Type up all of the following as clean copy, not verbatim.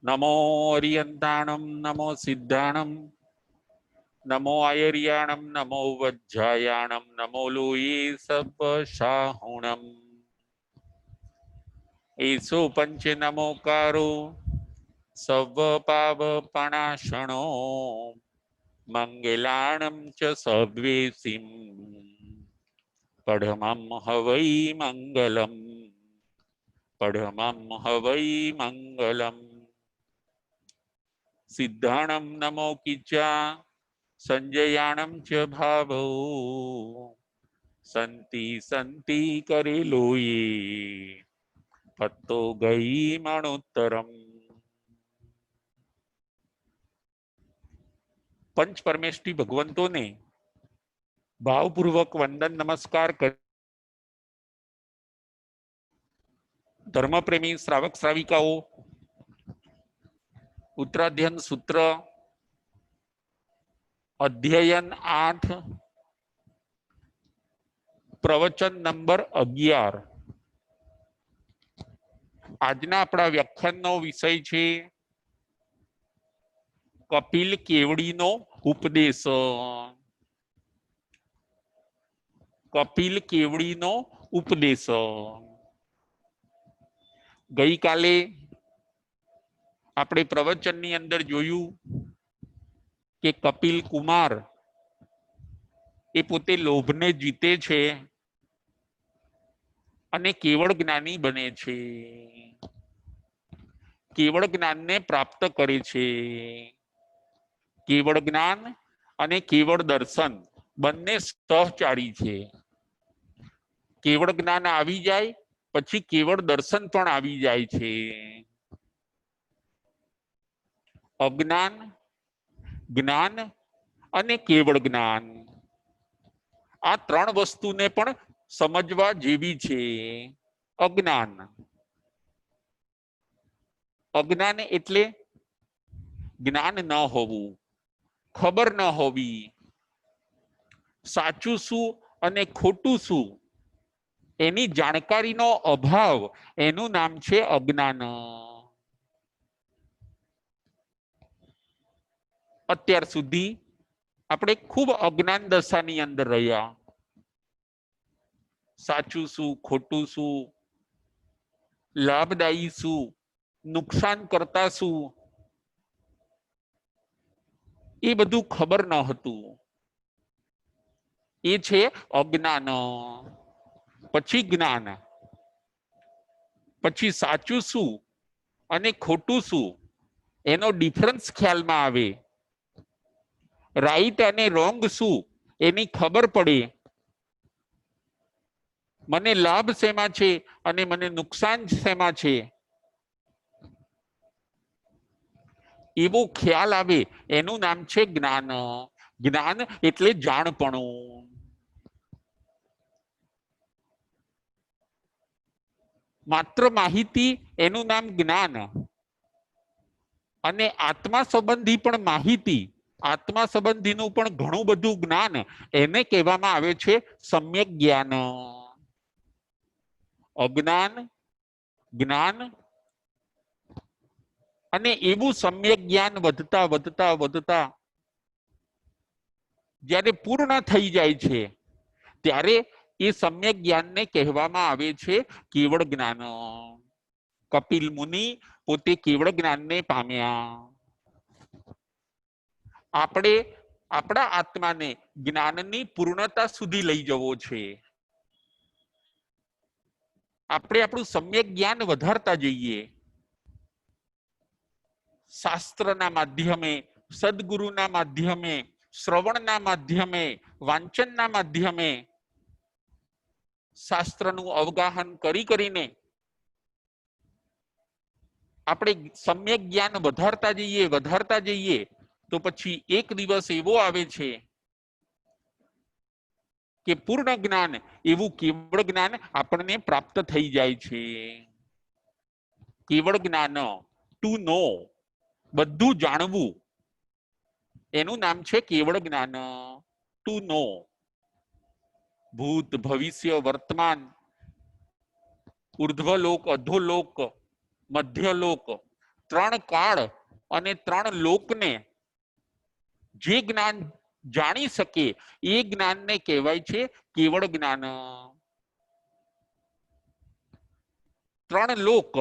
नमो अरियंताणम नमो सिद्धाणम नमो आयर्याणम नमो वज्जायाणम नमो लोये सब शाहुणम ईसु पंच नमोकारो सव पाव पणाशणो मंगलाणम च सद्वेसिम पढ़मं हवै मंगलम पढ़मं हवै मंगलम सिद्धाणं नमो किचा संजयाणं च भावो संति संति करेलोये पत्तो गई मणोत्तरम। पंच परमेष्टि भगवंतों ने भावपूर्वक वंदन नमस्कार कर धर्मप्रेमी श्रावक श्राविकाओं उत्तराध्ययन सूत्र अध्ययन 8 प्रवचन नंबर 11 આજના આપણા વ્યાખ્યાનનો વિષય છે કપિલ કેવડીનો ઉપદેશ। કપિલ કેવડીનો ઉપદેશ ગઈકાલે આપણે પ્રવચનની અંદર જોયું કે કપિલ કુમાર એ પોતે લોભને જીતે છે અને કેવળ જ્ઞાની બને છે, કેવળ જ્ઞાનને પ્રાપ્ત કરે છે। કેવળ જ્ઞાન અને કેવળ દર્શન બંને સહચારી છે। કેવળ જ્ઞાન આવી જાય પછી કેવળ દર્શન પણ આવી જાય છે। અજ્ઞાન જ્ઞાન અને કેવળ જ્ઞાન આ ત્રણ વસ્તુને પણ સમજવા જેવી છે। અજ્ઞાન અજ્ઞાન એટલે જ્ઞાન ન હોવું, ખબર ન હોવી, સાચું શું અને ખોટું શું એની જાણકારીનો અભાવ, એનું નામ છે અજ્ઞાન। અત્યાર સુધી આપણે ખૂબ અજ્ઞાન દશાની અંદર રહ્યા। સાચું શું ખોટું શું, લાભદાયી શું, નુકસાન કરતા શું એ બધું ખબર ન હતું, એ છે અજ્ઞાન। પછી જ્ઞાન, પછી સાચું શું અને ખોટું શું એનો ડિફરન્સ ખ્યાલમાં આવે, રાઈટ અને રોંગ શું એની ખબર પડે, મને લાભ શેમાં છે અને મને નુકસાન શેમાં છે એવો ખ્યાલ આવે, એનું નામ છે જ્ઞાન। જ્ઞાન એટલે જાણપણું। માત્ર માહિતી એનું નામ જ્ઞાન, અને આત્મા સંબંધી પણ માહિતી, આત્મા સંબંધીનું પણ ઘણું બધું જ્ઞાન એને કહેવામાં આવે છે સમ્યક જ્ઞાન। અજ્ઞાન જ્ઞાન અને એવું સમ્યક જ્ઞાન વધતા વધતા વધતા જ્યારે પૂર્ણ થઈ જાય છે ત્યારે એ સમ્યક જ્ઞાનને કહેવામાં આવે છે કેવળ જ્ઞાન। કપિલ મુનિ પોતે કેવળ જ્ઞાનને પામ્યા। આપણે આપણા આત્માને જ્ઞાનની પૂર્ણતા સુધી લઈ જવો છે। આપણે આપણું સમ્યક જ્ઞાન વધારતા જઈએ, શાસ્ત્રના માધ્યમે, સદગુરુના માધ્યમે, શ્રવણના માધ્યમે, વાંચનના માધ્યમે શાસ્ત્રનું અવગાહન કરીને આપણે સમ્યક જ્ઞાન વધારતા જઈએ તો પછી એક દિવસ એવો આવે છે કે પૂર્ણ જ્ઞાન, એવું કેવળ જ્ઞાન આપણને પ્રાપ્ત થઈ જાય છે। કેવળ જ્ઞાન, ટુ નો, બધું જાણવું એનું નામ છે કેવળ જ્ઞાન। ટુ નો ભૂત ભવિષ્ય વર્તમાન, ઉર્ધ્વલોક અધોલોક મધ્યલોક ત્રણ કાળ અને ત્રણ લોકને જે જ્ઞાન જાણી શકે એ જ્ઞાનને કહેવાય છે કેવળ જ્ઞાન. ત્રણ લોક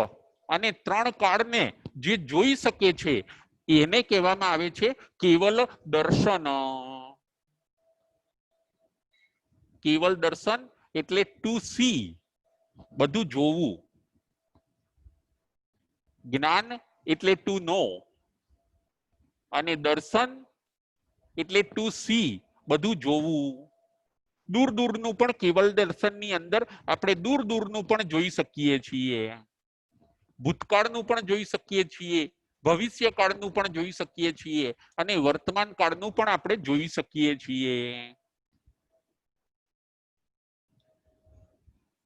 અને ત્રણ કાળને જે જોઈ શકે છે એને કહેવામાં આવે છે કેવલ દર્શન. કેવલ દર્શન એટલે ટુ સી, બધું જોવું. જ્ઞાન એટલે ટુ નો અને દર્શન એટલે ટુ સી, બધું જોવું. દૂર દૂરનું પણ કેવલ દર્શનની અંદર આપણે દૂર દૂરનું પણ જોઈ શકીએ છીએ. ભૂતકાળનું પણ જોઈ શકીએ છીએ, ભવિષ્ય કાળનું પણ જોઈ શકીએ છીએ અને વર્તમાન કાળનું પણ આપણે જોઈ શકીએ છીએ.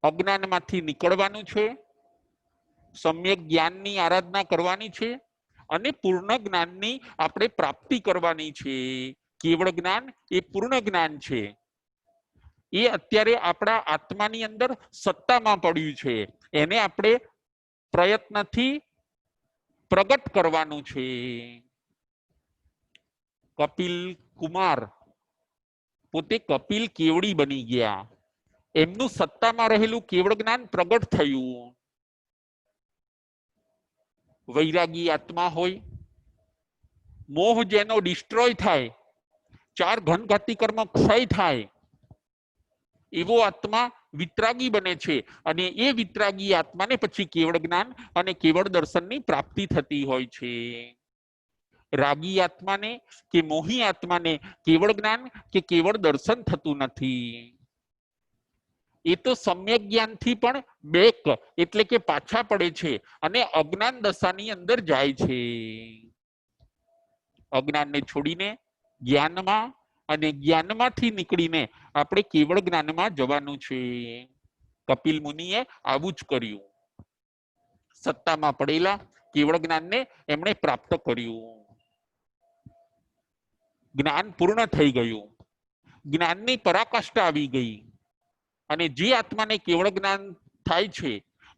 અજ્ઞાનમાંથી નીકળવાનું છે, સમ્યક જ્ઞાનની આરાધના કરવાની છે અને પૂર્ણ જ્ઞાનની આપણે પ્રાપ્તિ કરવાની છે. કેવળ જ્ઞાન એ પૂર્ણ જ્ઞાન છે. એ અત્યારે આપણા આત્માની અંદર સત્તામાં પડ્યું છે. એને આપણે પ્રયત્નથી પ્રગટ કરવાનું છે. કપિલ કુમાર પોતે કપિલ કેવડી બની ગયા. એમનું સત્તામાં રહેલું કેવળ જ્ઞાન પ્રગટ થયું. વૈરાગી આત્મા હોય, મોહ જેનો ડિસ્ટ્રોય થાય, ચાર ઘનઘાતી કર્મ ક્ષય થાય, એવો આત્મા વિતરાગી બને છે અને એ વિતરાગી આત્માને પછી કેવળ જ્ઞાન અને કેવળ દર્શનની પ્રાપ્તિ થતી હોય છે. રાગી આત્માને કે મોહી આત્માને કેવળ જ્ઞાન કે કેવળ દર્શન થતું નથી. એ તો સમ્યક જ્ઞાનથી પણ બેક એટલે કે પાછા પડે છે અને અજ્ઞાન દશાની અંદર જાય છે. અજ્ઞાનને છોડીને જ્ઞાનમાં અને જ્ઞાનમાંથી નીકળીને આપણે કેવળ જ્ઞાનમાં જવાનું છે. કપિલ મુનિએ આવું જ કર્યું. સત્તામાં પડેલા કેવળ જ્ઞાનને એમણે પ્રાપ્ત કર્યું. જ્ઞાન પૂર્ણ થઈ ગયું, જ્ઞાનની પરાકાષ્ઠા આવી ગઈ અને જે આત્માને કેવળ જ્ઞાન થાય છે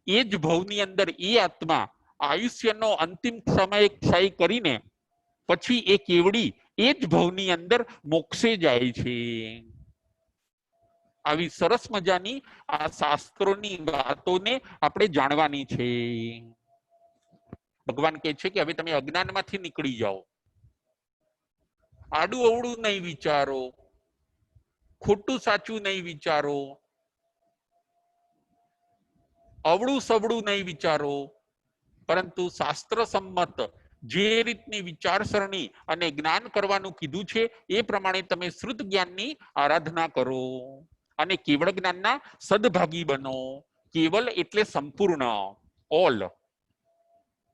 એ જ ભવની અંદર એ આત્મા આયુષ્યનો અંતિમ સમય ક્ષય કરીને પછી એ કેવડી એ જ ભવની અંદર મોક્ષે જાય છે. આવી સરસ મજાની આ શાસ્ત્રોની વાતોને આપણે જાણવાની છે. ભગવાન કહે છે કે હવે તમે અજ્ઞાનમાંથી નીકળી જાઓ. આડું અવળું નહીં વિચારો, ખોટું સાચું નહીં વિચારો, અવળું સવળું નહીં વિચારો, પરંતુ શાસ્ત્ર સંમત જે રીતની વિચારસરણી અને જ્ઞાન કરવાનું કીધું છે એ પ્રમાણે તમે શુદ્ધ જ્ઞાનની આરાધના કરો અને કેવળ જ્ઞાનના સદભાગી બનો. કેવલ એટલે સંપૂર્ણ, ઓલ,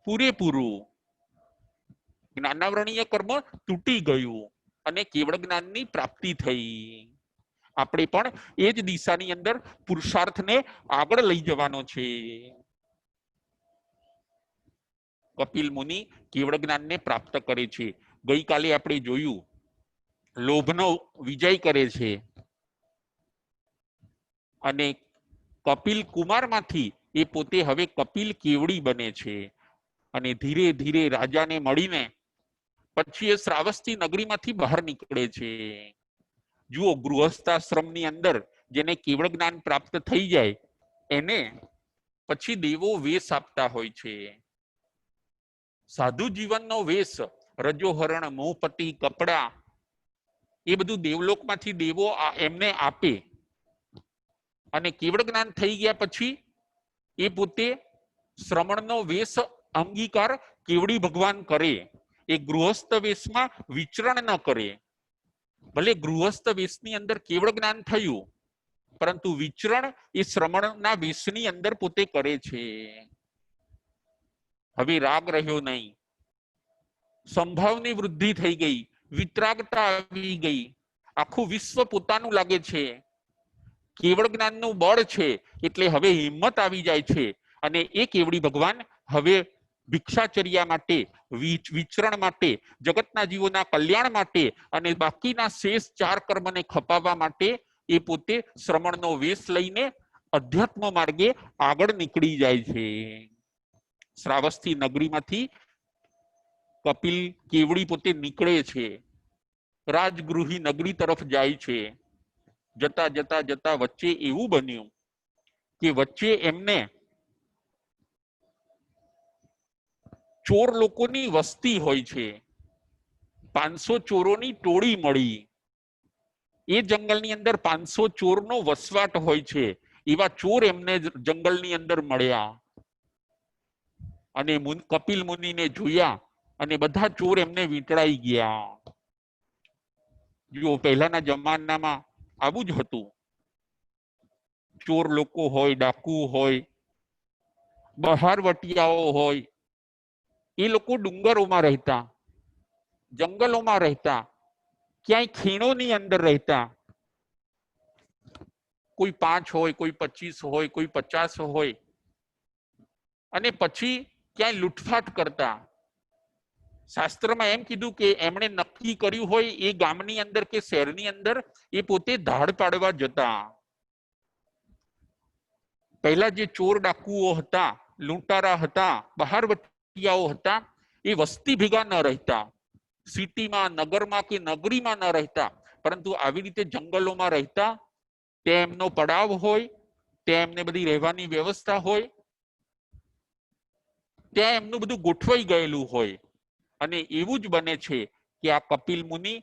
પૂરેપૂરું. જ્ઞાનાવરણીય કર્મ તૂટી ગયું અને કેવળ જ્ઞાનની પ્રાપ્તિ થઈ. આપણે પણ એ જ દિશાની અંદર પુરુષાર્થને આગળ લઈ જવાનો છે. કપિલ મુનિ કેવળ જ્ઞાનને પ્રાપ્ત કરે છે. ગઈકાલે આપણે જોયું લોભનો વિજય કરે છે અને કપિલ કુમારમાંથી એ પોતે હવે કપિલ કેવડી બને છે અને ધીરે ધીરે રાજાને મળીને પછી એ શ્રાવસ્તી નગરીમાંથી બહાર નીકળે છે. જુઓ, ગૃહસ્થાશ્રમની અંદર જેને કેવળ જ્ઞાન પ્રાપ્ત થઈ જાય એને પછી દેવો વેશ આપતા હોય છે. સાધુ જીવનનો વેશ, રજોહરણ, મોહપતિ, કપડા, એ બધું દેવલોકમાંથી દેવો એમને આપે અને કેવળ જ્ઞાન થઈ ગયા પછી એ પોતે શ્રમણનો વેશ અંગીકાર કેવડી ભગવાન કરે. એ ગૃહસ્થ વેશમાં વિચરણ ન કરે. ભલે ગૃહસ્થ વેશની અંદર કેવળ જ્ઞાન થયું પરંતુ વિચરણ એ શ્રમણના વેશની અંદર પોતે કરે છે. હવે રાગ રહ્યો નહીં, સંભાવની વૃદ્ધિ થઈ ગઈ, વિતરાગતા આવી ગઈ, આખું વિશ્વ પોતાનું લાગે છે. કેવળ જ્ઞાનનું બળ છે એટલે હવે હિંમત આવી જાય છે અને એ કેવડી ભગવાન હવે ભિક્ષાચર્યા માટે, વિચરણ માટે, જગતના જીવોના કલ્યાણ માટે અને બાકીના શેષ ચાર કર્મને ખપાવવા માટે એ પોતે શ્રમણનો વેશ લઈને અધ્યાત્મ માર્ગે આગળ નીકળી જાય છે. શ્રાવસ્તી નગરીમાંથી કપિલ કેવડી પોતે નીકળે છે, રાજગૃહી નગરી તરફ જાય છે. જતા જતા જતા વચ્ચે એવું બન્યું કે વચ્ચે એમને ચોર લોકોની વસ્તી હોય છે, 500 ચોરોની ટોળી મળી. એ જંગલની અંદર 500 ચોરનો વસવાટ હોય છે. એવા ચોર એમને જંગલની અંદર મળ્યા અને કપિલ મુનિને જોયા અને બધા ચોર એમને વીંટળાઈ ગયા. જો પહેલાના જમાનામાં આવું જ હતું. ચોર લોકો હોય, ડાકુ હોય, બહારવટિયાઓ હોય, એ લોકો ડુંગરોમાં રહેતા, જંગલોમાં રહેતા, ક્યાંય ખીણોની અંદર રહેતા. કોઈ 5 હોય, કોઈ 25 હોય, કોઈ 50 હોય, અને પછી ક્યાંય લૂંટફાટ કરતા. શાસ્ત્રમાં એમ કીધું કે એમણે નક્કી કર્યું હોય એ ગામની અંદર કે શહેરની અંદર એ પોતે ધાડ પાડવા જતા. પહેલા જે ચોર ડાકુઓ હતા, લૂંટારા હતા, બહારવટિયાઓ હતા, એ વસ્તી ભેગા ન રહેતા, સિટીમાં, નગરમાં કે નગરીમાં ન રહેતા, પરંતુ આવી રીતે જંગલોમાં રહેતા. તેમનો પડાવ હોય, તેમને બધી રહેવાની વ્યવસ્થા હોય, ત્યાં એમનું બધું ગોઠવાઈ ગયેલું હોય. અને એવું જ બને છે કે આ કપિલ મુનિ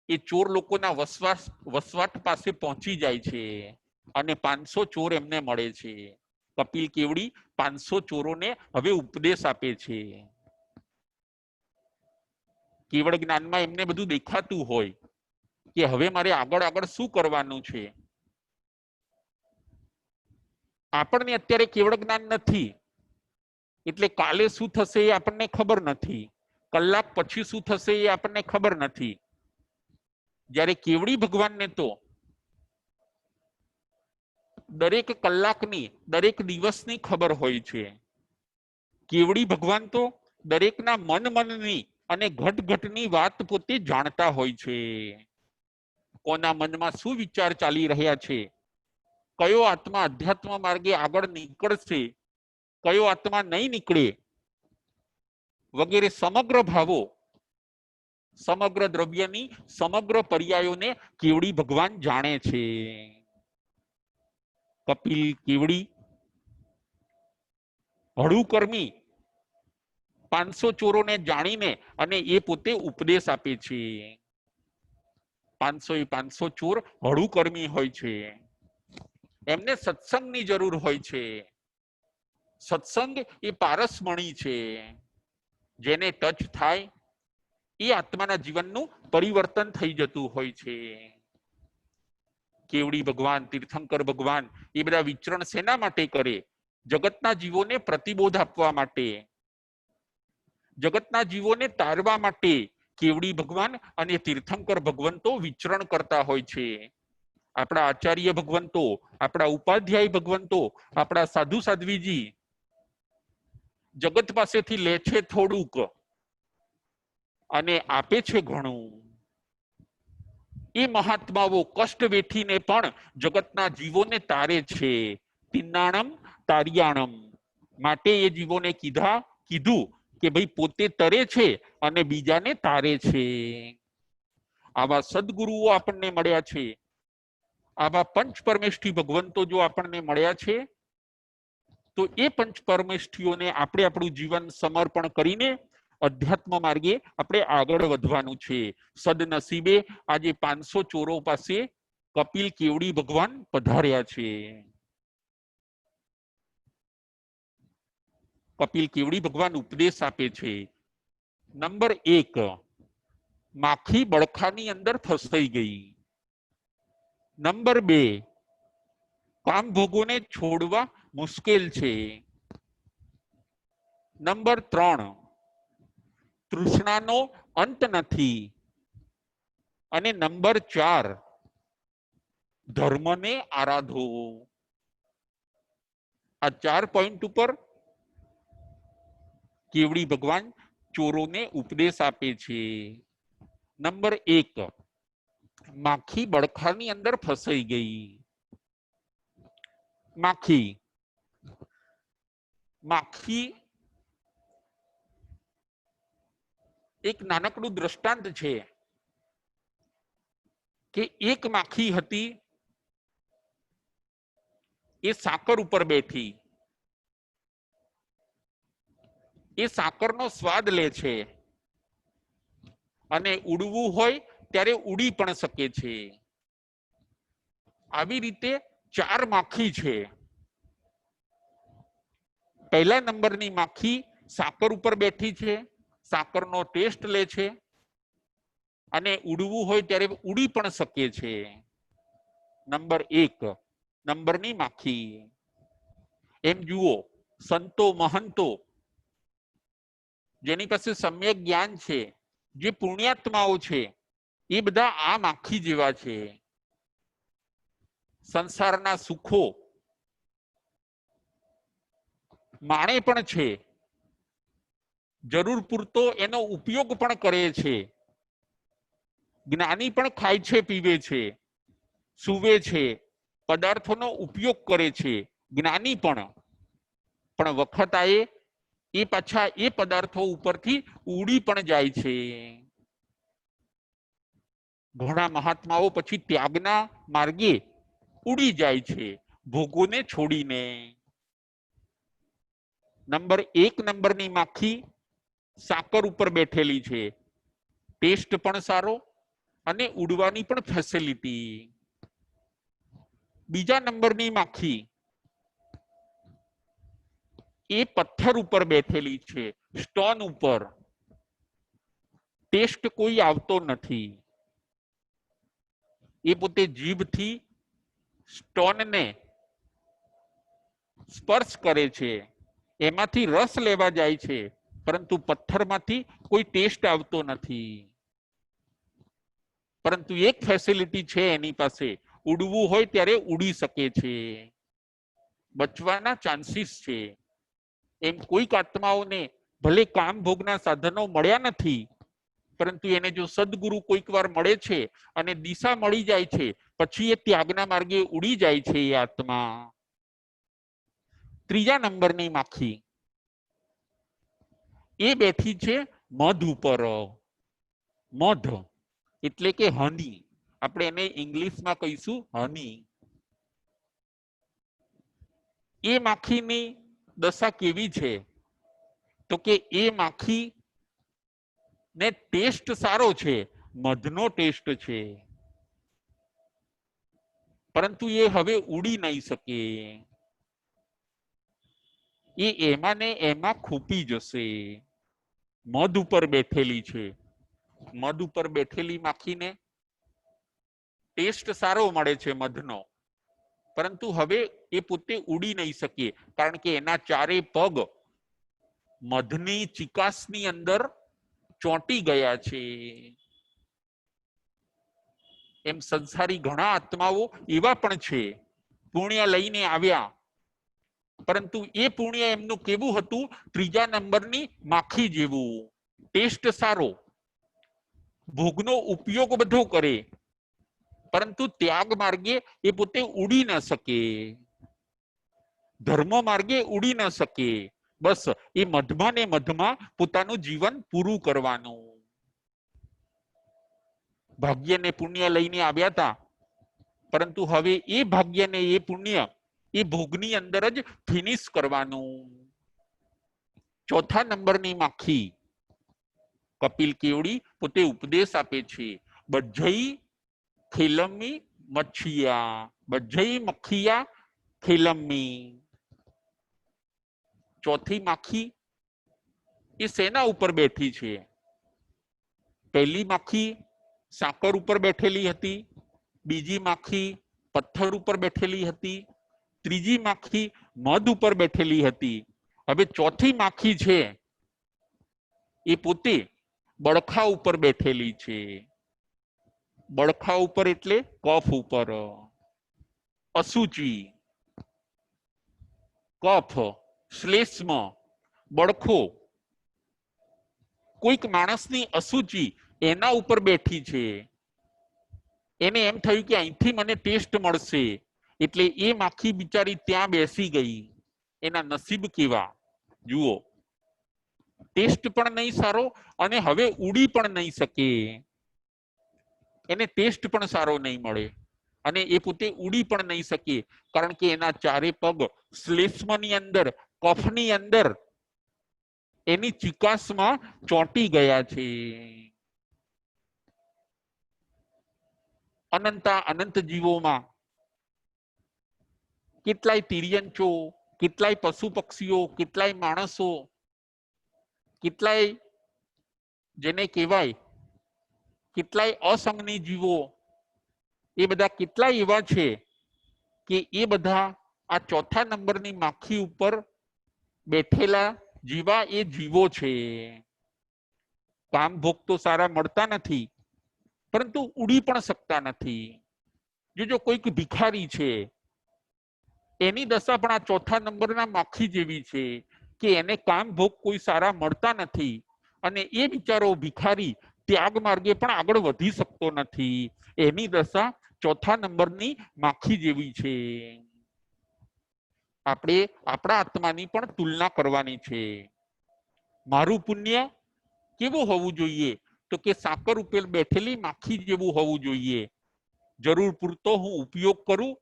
એ ચોર લોકોના વસવાટ પાસે પહોંચી જાય છે અને 500 ચોર એમને મળે છે. કપિલ કેવડી 500 ચોરોને હવે ઉપદેશ આપે છે. કેવળ જ્ઞાનમાં એમને બધું દેખાતું હોય કે હવે મારે આગળ આગળ શું કરવાનું છે. આપણને અત્યારે કેવળ જ્ઞાન નથી, એટલે કાલે શું થશે એ આપણને ખબર નથી, કલાક પછી શું થશે એ આપણને ખબર નથી. જ્યારે કેવડી ભગવાનને તો દરેક કલાકની, દરેક દિવસની ખબર હોય છે. કેવડી ભગવાન તો દરેકના મનની અને ઘટઘટની વાત પોતે જાણતા હોય છે. કોના મનમાં શું વિચાર ચાલી રહ્યા છે, કયો આત્મા અધ્યાત્મ માર્ગે આગળ નીકળશે, કયો આત્મા નહીં નીકળે, વગેરે સમગ્ર ભાવો, સમગ્ર દ્રવ્યની સમગ્ર પર્યાયોને કેવડી ભગવાન જાણે છે. કપિલ કેવડી હળુકર્મી 500 ચોરોને જાણીને અને એ પોતે ઉપદેશ આપે છે. 500 ચોર હળુકર્મી હોય છે, એમને સત્સંગની જરૂર હોય છે. સત્સંગ એ પારસમણી છે, જેને ટચ થાય એ આત્માના જીવનનું પરિવર્તન થઈ જતું હોય છે. કેવડી ભગવાન, તીર્થંકર ભગવાન એ બધા વિચરણ શેના માટે કરે? જગતના જીવોને પ્રતિબોધ આપવા માટે, જગતના જીવોને તારવા માટે કેવડી ભગવાન અને તીર્થંકર ભગવંતો વિચરણ કરતા હોય છે. આપણા આચાર્ય ભગવંતો, આપણા ઉપાધ્યાય ભગવંતો, આપણા સાધુ સાધ્વીજી જગત પાસેથી લે છે થોડુંક અને આપે છે ઘણું. એ મહાત્માઓ કષ્ટ વેઠીને પણ જગતના જીવોને તારે છે. તિન્નાણમ તારિયાણમ, માટે એ જીવોને કીધું કે ભાઈ પોતે તરે છે અને બીજાને તારે છે. આવા સદગુરુઓ આપણને મળ્યા છે, આવા પંચ પરમેષ્ઠી ભગવંતો જો આપણને મળ્યા છે, તો એ પંચ પરમેષ્ઠીઓને આપણે આપણું જીવન સમર્પણ કરીને અધ્યાત્મ માર્ગે આપણે આગળ વધવાનું છે. સદનસીબે આજે 500 ચોરો પાસે કપિલ કેવડી ભગવાન પધાર્યા છે. કપિલ કેવડી ભગવાન ઉપદેશ આપે છે. નંબર 1, માખી બળખાની અંદર ફસાઈ ગઈ. નંબર 2, કામ ભોગોને છોડવા મુશ્કેલ છે. નંબર 3, તૃષ્ણાનો અંત નથી. અને નંબર 4, ધર્મને આરાધો. આ 4 પોઈન્ટ ઉપર કેવડી ભગવાન ચોરોને ઉપદેશ આપે છે. નંબર 1, માખી બળખાની અંદર ફસાઈ ગઈ. માખી એક નાનકડું દ્રષ્ટાંત છે કે એક માખી હતી, એ સાકર ઉપર બેઠી, એ સાકરનો સ્વાદ લે છે અને ઉડવું હોય ત્યારે ઉડી પણ શકે છે. આવી રીતે 4 માખી છે. પહેલા નંબરની માખી સાકર ઉપર બેઠી છે, સાકરનો ટેસ્ટ લે છે અને ઉડવું હોય ત્યારે ઉડી પણ શકે છે. નંબર 1 નંબરની માખી. એમ જુઓ, સંતો મહંતો જેની પાસે સમ્યક જ્ઞાન છે, જે પુણ્યાત્માઓ છે, એ બધા આ માખી જેવા છે. સંસારના સુખો માણે પણ છે, જરૂર પૂરતો એનો ઉપયોગ પણ કરે છે. જ્ઞાની પણ ખાય છે, પીવે છે, સૂવે છે, પદાર્થોનો ઉપયોગ કરે છે, જ્ઞાની પણ વખત આયે એ પાછા એ પદાર્થો ઉપરથી ઉડી પણ જાય છે. ઘણા મહાત્માઓ પછી ત્યાગના માર્ગે ઉડી જાય છે, ભોગોને છોડીને. નંબર 1 નંબરની માખી સાકર ઉપર બેઠેલી છે, ટેસ્ટ પણ સારો અને ઉડવાની પણ ફેસિલિટી. બીજા નંબરની માખી એ પથ્થર ઉપર બેઠેલી છે, સ્ટોન ઉપર, ટેસ્ટ કોઈ આવતો નથી. એ પોતે જીભથી સ્ટોનને સ્પર્શ કરે છે, એમાંથી રસ લેવા જાય છે, પરંતુ પથ્થરમાંથી કોઈ ટેસ્ટ આવતો નથી. પરંતુ એક ફેસિલિટી છે એની પાસે, ઉડવું હોય ત્યારે ઉડી શકે છે, બચવાના ચાન્સીસ છે. એમ કોઈક આત્માઓને ભલે કામ ભોગના સાધનો મળ્યા નથી, પરંતુ એને જો સદગુરુ કોઈક વાર મળે છે અને દિશા મળી જાય છે, પછી એ ત્યાગના માર્ગે ઉડી જાય છે એ આત્મા. ત્રીજા નંબરની માખી એ બેઠી છે મધ ઉપર. મધ એટલે કે હની, આપણે એને ઇંગ્લિશમાં કહીશું હની. એ માખીની દશા કેવી છે? તો કે એ માખી ને ટેસ્ટ સારો છે, મધનો ટેસ્ટ છે, પરંતુ એ હવે ઉડી નહીં શકે. એ એમાં ને એમાં ખૂપી જશે. મધ ઉપર બેઠેલી છે, મધ ઉપર બેઠેલી માખીને ટેસ્ટ સારો મળે છે મધનો, પરંતુ હવે એ પોતે ઉડી નહીં શકે, કારણ કે એના 4 પગ મધની ચિકાસની અંદર ચોંટી ગયા છે. એમ સંસારી ઘણા આત્માઓ એવા પણ છે, પુણ્ય લઈને આવ્યા, પરંતુ એ પુણ્ય એમનું કેવું હતું? ત્રીજા નંબરની માખી જેવું. ટેસ્ટ સારો, ભોગનો ઉપયોગ બધો કરે, પરંતુ ત્યાગ માર્ગે એ પોતે ઉડી ન શકે, ધર્મ માર્ગે ઉડી ન શકે. બસ એ મધમાં ને મધમાં પોતાનું જીવન પૂરું કરવાનું. ભાગ્ય ને પુણ્ય લઈને આવ્યા હતા, પરંતુ હવે એ ભાગ્ય ને એ પુણ્ય એ ભોગની અંદર જ ફિનિશ કરવાનું. ચોથા નંબરની માખી કપિલ કેવડી પોતે ઉપદેશ આપે છે, બજ્જઈ ખેલમી મચ્છિયા, બજ્જઈ મખિયા ખેલમી. ચોથી માખી એ સેના ઉપર બેઠી છે? પહેલી માખી સાકર ઉપર બેઠેલી હતી, બીજી માખી પથ્થર ઉપર બેઠેલી હતી, ત્રીજી માખી મધ ઉપર બેઠેલી હતી. હવે ચોથી માખી છે એ પોતે બળખા ઉપર બેઠેલી છે. બળખા ઉપર એટલે કફ ઉપર. અસુચિ, કફ, શ્લેષ્મ, બળખો, કોઈક માણસની અસુચિ એના ઉપર બેઠી છે. એને એમ થયું કે અહીંથી મને ટેસ્ટ મળશે, એટલે એ માખી બિચારી ત્યાં બેસી ગઈ. એના નસીબ કેવા જુઓ. ટેસ્ટ પણ નહીં સારો અને હવે ઉડી પણ નહીં શકે, એને ટેસ્ટ પણ સારો નહીં મળે અને એ પોતે ઉડી પણ નહીં શકે, કારણ કે એના ચારે પગ શ્લેષ્મની અંદર, કફની અંદર એની ચિકાસમાં ચોંટી ગયા છે. અનંત જીવોમાં કેટલાય તિર્યંચો, કેટલાય પશુ પક્ષીઓ, કેટલાય માણસો, કેટલાય જેને કહેવાય કેટલાય અસંગની જીવો, એ બધા કેટલાય એવા છે કે એ બધા આ ચોથા નંબરની માખી ઉપર બેઠેલા જીવા એ જીવો છે. કામ ભોગ તો સારા મળતા નથી, પરંતુ ઉડી પણ શકતા નથી. જો કોઈક ભિખારી છે, એની દશા પણ આ ચોથા નંબરના માખી જેવી છે કે એને કામ ભોગ કોઈ સારા મળતા નથી અને એ બિચારો ભિખારી ત્યાગ માર્ગે પણ આગળ વધી શકતો નથી. એની દશા ચોથા નંબરની માખી જેવી છે. આપણે આપણા આત્માની પણ તુલના કરવાની છે. મારું પુણ્ય કેવું હોવું જોઈએ? તો કે સાકર ઉપર બેઠેલી માખી જેવું હોવું જોઈએ. જરૂર પૂરતો હું ઉપયોગ કરું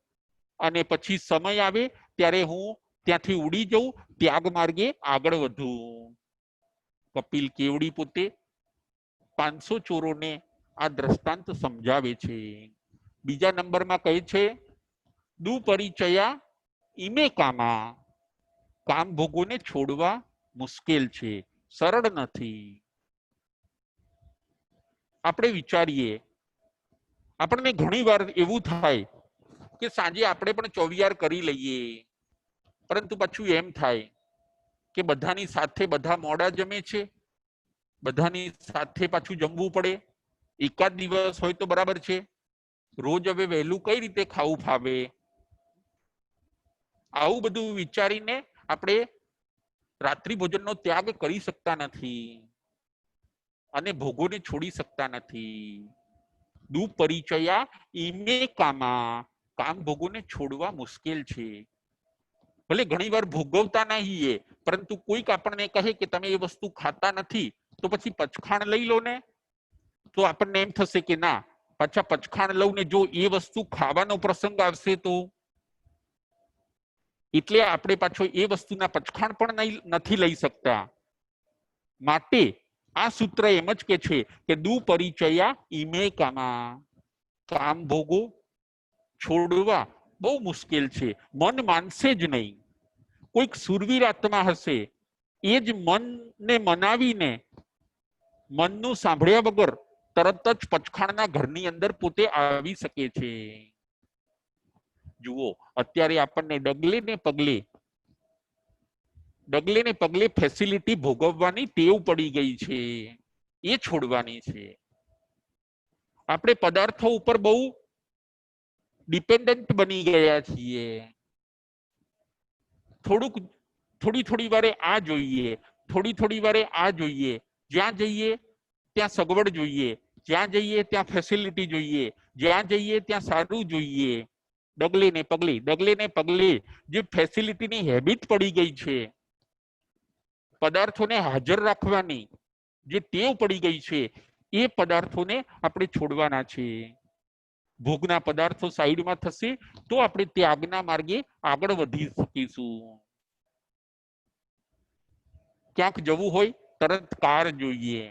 અને પછી સમય આવે ત્યારે હું ત્યાંથી ઉડી જઉં, ત્યાગ માર્ગે આગળ વધું. કપિલ કેવડી પોતે 500 ચોરોને આ દ્રષ્ટાંત સમજાવે છે. બીજા નંબરમાં કહે છે દુપરિચયા ઈમે કામા, કામ ભોગોને છોડવા મુશ્કેલ છે, સરળ નથી. આપણે વિચારીએ, આપણને ઘણી વાર એવું થાય કે સાંજે આપણે પણ ચોવિયાર કરી લઈએ, પરંતુ પાછું એમ થાય કે બધાની સાથે બધા મોડા જમે છે, બધાની સાથે પાછું જમવું પડે. એકાદ દિવસ હોય તો બરાબર છે, રોજ હવે વહેલું કઈ રીતે ખાવું ફાવે? આવું બધું વિચારીને આપણે રાત્રિ ભોજનનો ત્યાગ કરી શકતા નથી અને ભોગોને છોડી શકતા નથી. દુપરિચયા ઈમે કામા, કામ ભોગોને છોડવા મુશ્કેલ છે. ભલે ઘણી વાર ભોગવતા નહીએ, પરંતુ કોઈક આપણને કહે કે તમે એ વસ્તુ ખાતા નથી, તો પછી પચખાણ લઈ લો ને. તો આપણને એમ થશે કે ના, પાછા પચખાણ લઉં ને જો એ વસ્તુ ખાવાનો પ્રસંગ આવશે તો, એટલે આપણે પાછો એ વસ્તુના પચખાણ પણ નથી લઈ શકતા. માટે આ સૂત્ર એમ જ કે છે કે દુપરિચયા ઈમે કામા, કામ ભોગો છોડવા બહુ મુશ્કેલ છે. મન માનશે જ નહીં. કોઈક સુરવીર આત્મા હશે, એ જ મનને મનાવીને મનનું સાંભળ્યા વગર તરત જ પચખાણના ઘરની અંદર પોતે આવી શકે છે. જુઓ, અત્યારે આપણને ડગલે ને પગલે ફેસિલિટી ભોગવવાની ટેવ પડી ગઈ છે, એ છોડવાની છે. આપણે પદાર્થો ઉપર બહુ ડિપેન્ડન્ટ બની ગયા છીએ. થોડી વારે આ જોઈએ, થોડી વારે આ જોઈએ, જ્યાં જઈએ ત્યાં સગવડ જોઈએ, જ્યાં જઈએ ત્યાં ફેસિલિટી જોઈએ, જ્યાં જઈએ ત્યાં સારું જોઈએ. ડગલે ને પગલે જે ફેસિલિટીની હેબિટ પડી ગઈ છે, પદાર્થોને હાજર રાખવાની જે ટેવ પડી ગઈ છે, એ પદાર્થોને આપણે છોડવાના છે. ભોગના પદાર્થો સાઈડમાં થશે તો આપણે ત્યાગના માર્ગે આગળ વધી શકીશું. ક્યાંક જવું હોય તરત કાર જોઈએ,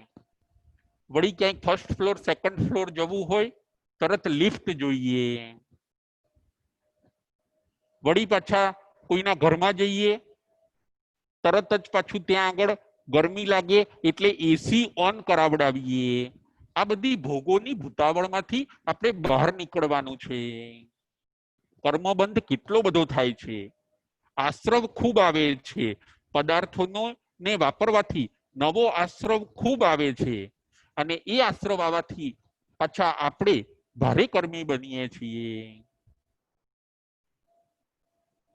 વળી ક્યાંક ફર્સ્ટ ફ્લોર સેકન્ડ ફ્લોર જવું હોય તરત લિફ્ટ જોઈએ, વળી પાછા કોઈના ઘરમાં જઈએ તરત જ પાછું ત્યાં આગળ ગરમી લાગે એટલે એસી ઓન કરાવડાવીએ. આ બધી ભોગોની ભૂતાવળમાંથી આપણે બહાર નીકળવાનું છે. કર્મબંધ કેટલો બધો થાય છે, આશ્રવ ખૂબ આવે છે, પદાર્થોનો ને વાપરવાથી નવો આશ્રવ ખૂબ આવે છે અને એ આશ્રવ આવવાથી પાછા આપણે ભારે કર્મી બનીએ છીએ.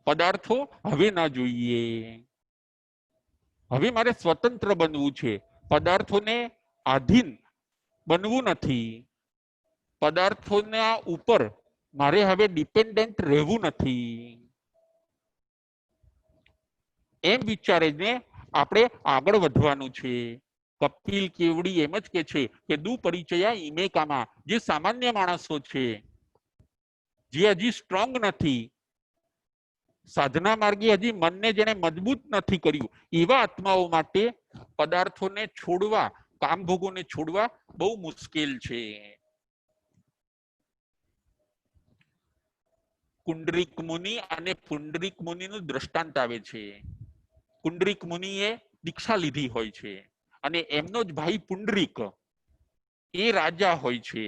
પદાર્થો હવે ના જોઈએ. હવે મારે સ્વતંત્ર બનવું છે, પદાર્થોને આધીન બનવું નથી. પદાર્થોના ઉપર મારે હવે ડિપેન્ડન્ટ રહેવું નથી. એમ વિચારીને આપણે આગળ વધવાનું છે. કપિલ કેવડી એમ જ કે છે કે દુ પરિચયા ઈમે કામા. જે સામાન્ય માણસો છે, જે હજી સ્ટ્રોંગ નથી, સાધના માર્ગે હજી મનને જેને મજબૂત નથી કર્યું, એવા આત્માઓ માટે પદાર્થોને છોડવા, કામભોગોને છોડવા બહુ મુશ્કેલ છે. કુંડરીક મુનિ અને પુંડરીક મુનિનું દ્રષ્ટાંત આવે છે. કુંડરીક મુનિએ દીક્ષા લીધી હોય છે અને એમનો જ ભાઈ પુંડરીક એ રાજા હોય છે.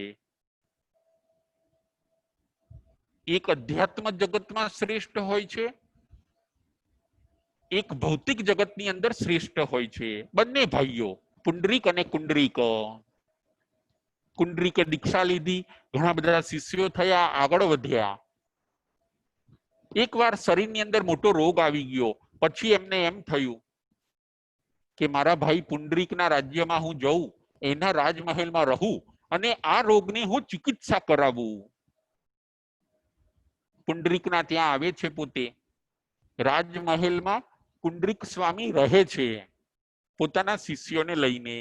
એક અધ્યાત્મ જગતમાં શ્રેષ્ઠ હોય છે, એક ભૌતિક જગતની અંદર શ્રેષ્ઠ હોય છે. બંને ભાઈઓ પુંડરીક અને કુંડરીક. કુંડરીકે દીક્ષા લીધી, ઘણા બધા શિષ્યો થયા, આગળ વધ્યા. એકવાર શરીરની અંદર મોટો રોગ આવી ગયો. પછી એમને એમ થયું કે મારા ભાઈ પુંડરીકના રાજ્યમાં હું જઉં, એના રાજમહેલમાં રહું અને આ રોગની હું ચિકિત્સા કરાવું. પુંડરીકના ત્યાં આવે છે, પોતે રાજમહેલમાં પુંડરીક સ્વામી રહે છે પોતાના શિષ્યોને લઈને,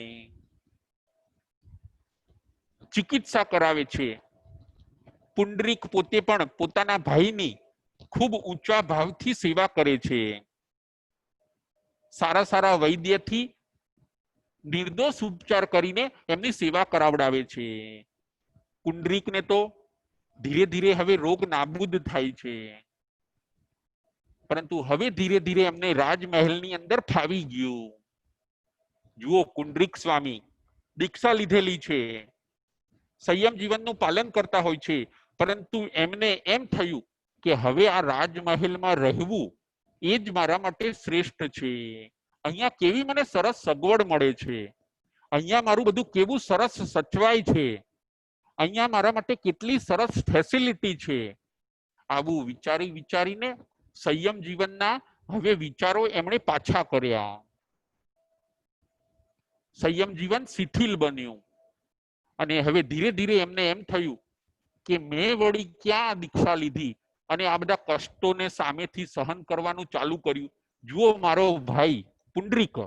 ચિકિત્સા કરાવે છે. પુંડરીક પોતે પણ પોતાના ભાઈની ખૂબ ઊંચા ભાવથી સેવા કરે છે. સારા સારા વૈદ્યથી નિર્દોષ ઉપચાર કરીને એમની સેવા કરાવડાવે છે. પુંડરીકને તો ધીરે ધીરે હવે રોગ નાબૂદ થાય છે, પરંતુ હવે ધીરે ધીરે એમને રાજમહેલની અંદર ફાવી ગયું. જુઓ, કુંડરીક સ્વામી દીક્ષા લીધેલી છે, સંયમ જીવનનું પાલન કરતા હોય છે, પરંતુ એમને એમ થયું કે હવે આ રાજમહેલમાં રહેવું એ જ મારા માટે શ્રેષ્ઠ છે. અહીંયા કેવી મને સરસ સગવડ મળે છે, અહીંયા મારું બધું કેવું સરસ સચવાય છે, અહીંયા મારા માટે કેટલી સરસ ફેસિલિટી છે. આવું વિચારી વિચારીને સંયમ જીવનના હવે વિચારો એમણે પાછા કર્યા. સંયમ જીવન શિથિલ બન્યું અને હવે ધીરે ધીરે એમને એમ થયું કે મેં વળી ક્યાં દીક્ષા લીધી અને આ બધા કષ્ટોને સામેથી સહન કરવાનું ચાલુ કર્યું. જુઓ, મારો ભાઈ પુંડરીક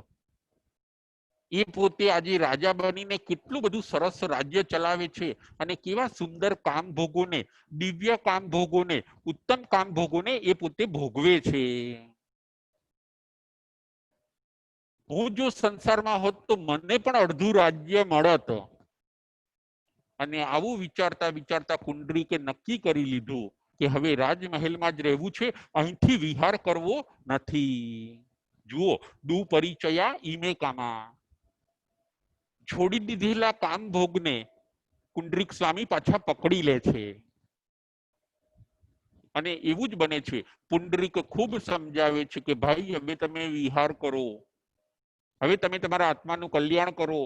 એ પોતે આજે રાજા બનીને કેટલું બધું સરસ રાજ્ય ચલાવે છે અને કેવા સુંદર કામભોગોને, દિવ્ય કામભોગોને, ઉત્તમ કામભોગોને એ પોતે ભોગવે છે. હું જો સંસારમાં હોત તો મને પણ અડધું રાજ્ય મળત. અને આવું વિચારતા વિચારતા કુંડરીકે નક્કી કરી લીધું કે હવે રાજમહેલમાં જ રહેવું છે, અહીંથી વિહાર કરવો નથી. જુઓ, દુ પરિચયા ઈમે કામા. છોડી દીધેલા કામભોગને કુંડરીક સ્વામી પાછા પકડી લે છે અને એવું જ બને છે. પુંડરીક ખૂબ સમજાવે છે કે ભાઈ, હવે તમે વિહાર કરો, હવે તમે તમારા આત્માનું કલ્યાણ કરો,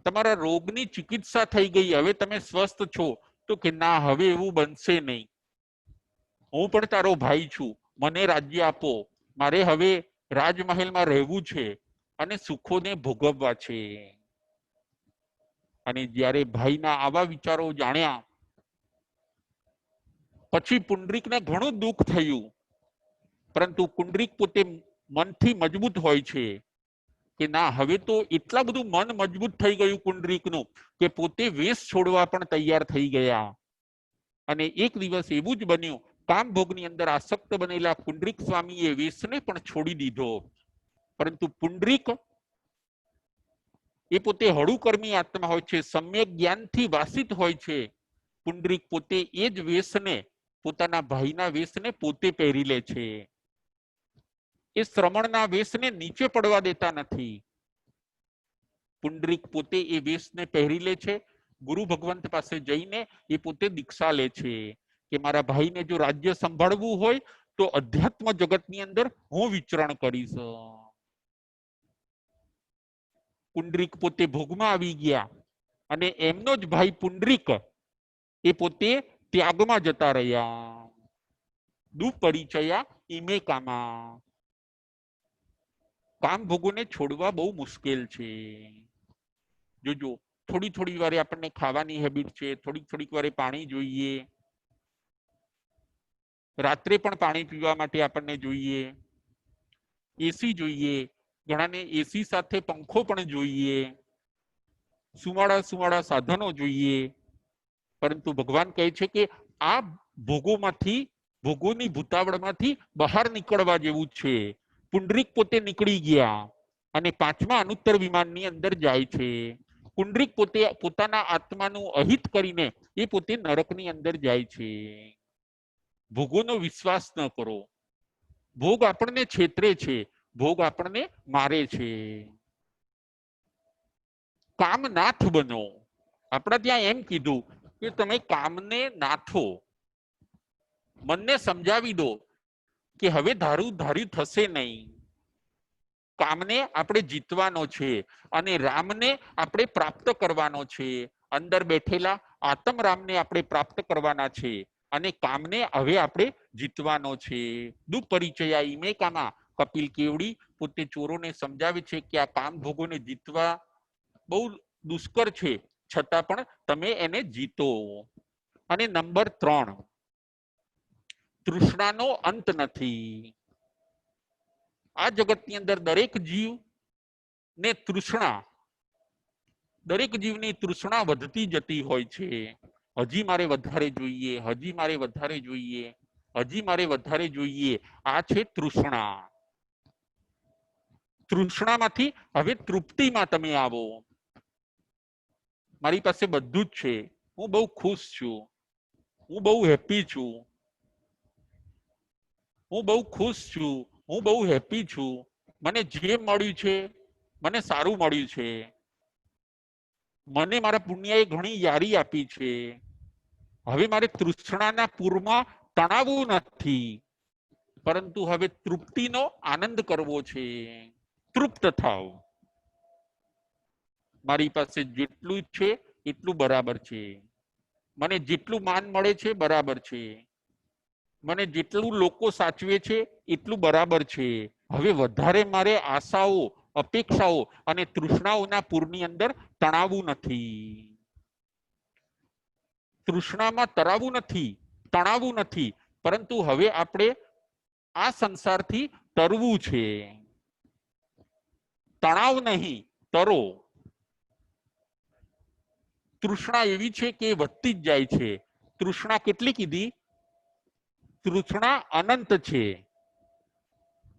તમારા રોગની ચિકિત્સા થઈ ગઈ, હવે તમે સ્વસ્થ છો. તો કે ના, હવે એવું બનશે નહીં. હું પણ તારો ભાઈ છું, મને રાજ્ય આપો, મારે હવે રાજમહેલમાં રહેવું છે અને સુખોને ભોગવવા છે. અને જ્યારે ભાઈના આવા વિચારો જાણ્યા પછી પુંડરીકને ઘણું દુઃખ થયું, પરંતુ પુંડરીક પોતે મનથી મજબૂત હોય છે કે ના, હવે તો એટલા બધું મન મજબૂત થઈ ગયું પુંડરીકનું કે પોતે વેશ છોડવા પણ તૈયાર થઈ ગયા. અને એક દિવસ એવું જ બન્યું, કામભોગની અંદર આસક્ત બનેલા પુંડરીક સ્વામીએ વેશને પણ છોડી દીધો. પરંતુ પુંડરીક એ પોતે હળુકર્મી આત્મા હોય છે, સમ્યક જ્ઞાનથી વાસિત હોય છે. પુંડરીક પોતે એ જ વેશને, પોતાના ભાઈના વેશને પોતે પહેરી લે છે. એ શ્રમણના વેશને નીચે પડવા દેતા નથી. પુંડરીક પોતે એ વેશને પહેરી લે છે. ગુરુ ભગવંત પાસે જઈને એ પોતે દીક્ષા લે છે કે મારા ભાઈને જો રાજ્ય સંભાળવું હોય તો અધ્યાત્મ જગતની અંદર હું વિચરણ કરીશ. પુંડરીક પોતે ભોગમાં આવી ગયા અને એમનો જ ભાઈ પુંડરીક એ પોતે ત્યાગમાં જતા રહ્યા. દુ પરિચયા ઈમે કામા. કામ ભોગોને છોડવા બહુ મુશ્કેલ છે. જોજો, થોડી થોડી વારે આપણને ખાવાની હેબિટ છે, થોડીક થોડીક વારે પાણી જોઈએ, રાત્રે પણ પાણી પીવા માટે આપણને જોઈએ, એસી જોઈએ, ઘણાને એસી સાથે પંખો પણ જોઈએ, સુવાળા સુવાળા સાધનો જોઈએ, પરંતુ ભગવાન કહે છે કે આ ભોગોમાંથી, ભોગોની ભૂતાવળમાંથી બહાર નીકળવા જેવું છે. પુંડરીક પોતે નીકળી ગયા અને 5મા અનુત્તર વિમાનની અંદર જાય છે. પુંડરીક પોતે પોતાના આત્માનું અહિત કરીને એ પોતે નરકની અંદર જાય છે. ભોગોનો વિશ્વાસ ન કરો. ભોગ આપણને છેતરે છે, ભોગ આપણને મારે છે. કામનાથ બનો. આપણા ત્યાં એમ કીધું કે તમે કામને નાથો, મનને સમજાવી દો કે હવે ધાર્યું થશે નહીં. કામને આપણે જીતવાનો છે અને રામને આપણે પ્રાપ્ત કરવાનો છે. અંદર બેઠેલા આત્મરામને આપણે પ્રાપ્ત કરવાના છે અને કામને હવે આપણે જીતવાનો છે. દુપરિચયા ઈમે કામા. કપિલ કેવડી પોતે ચોરોને સમજાવે છે કે આ કામ ભોગોને જીતવા બહુ દુષ્કર છે, છતાં પણ તમે એને જીતો. અને નંબર 3, તૃષ્ણાનો અંત નથી. આ જગતની અંદર દરેક જીવ ને તૃષ્ણા, દરેક જીવની તૃષ્ણા વધતી જતી હોય છે. હજી મારે વધારે જોઈએ, હજી મારે વધારે જોઈએ, હજી મારે વધારે જોઈએ. આ છે તૃષ્ણા. તૃષ્ણામાંથી હવે તૃપ્તિમાં તમે આવો. મારી પાસે બધું જ છે, હું બહુ ખુશ છું, હું બહુ હેપી છું, હું બહુ ખુશ છું, હું બહુ હેપી છું. મને જે મળ્યું છે મને સારું મળ્યું છે. મને મારા પુણ્યએ ઘણી યારી આપી છે. હવે મારે તૃષ્ણાના પૂરમાં તણાવવું નથી, પરંતુ હવે તૃપ્તિનો આનંદ કરવો છે. તૃપ્ત થાવ. મારી પાસે જેટલું છે એટલું બરાબર છે. મને જેટલું માન મળે છે બરાબર છે. મને જેટલું લોકો સાચવે છે એટલું બરાબર છે. હવે વધારે મારે આશાઓ, અપેક્ષાઓ અને તૃષ્ણાઓના પૂરની અંદર તણાવવું નથી. તૃષ્ણામાં તરાવવું નથી, તણાવવું નથી, પરંતુ હવે આપણે આ સંસારથી તરવું છે. તણાવ નહીં, તરો. તૃષ્ણા એવી છે કે વધતી જ જાય છે. તૃષ્ણા કેટલી કીધી? તૃષ્ણા અનંત છે.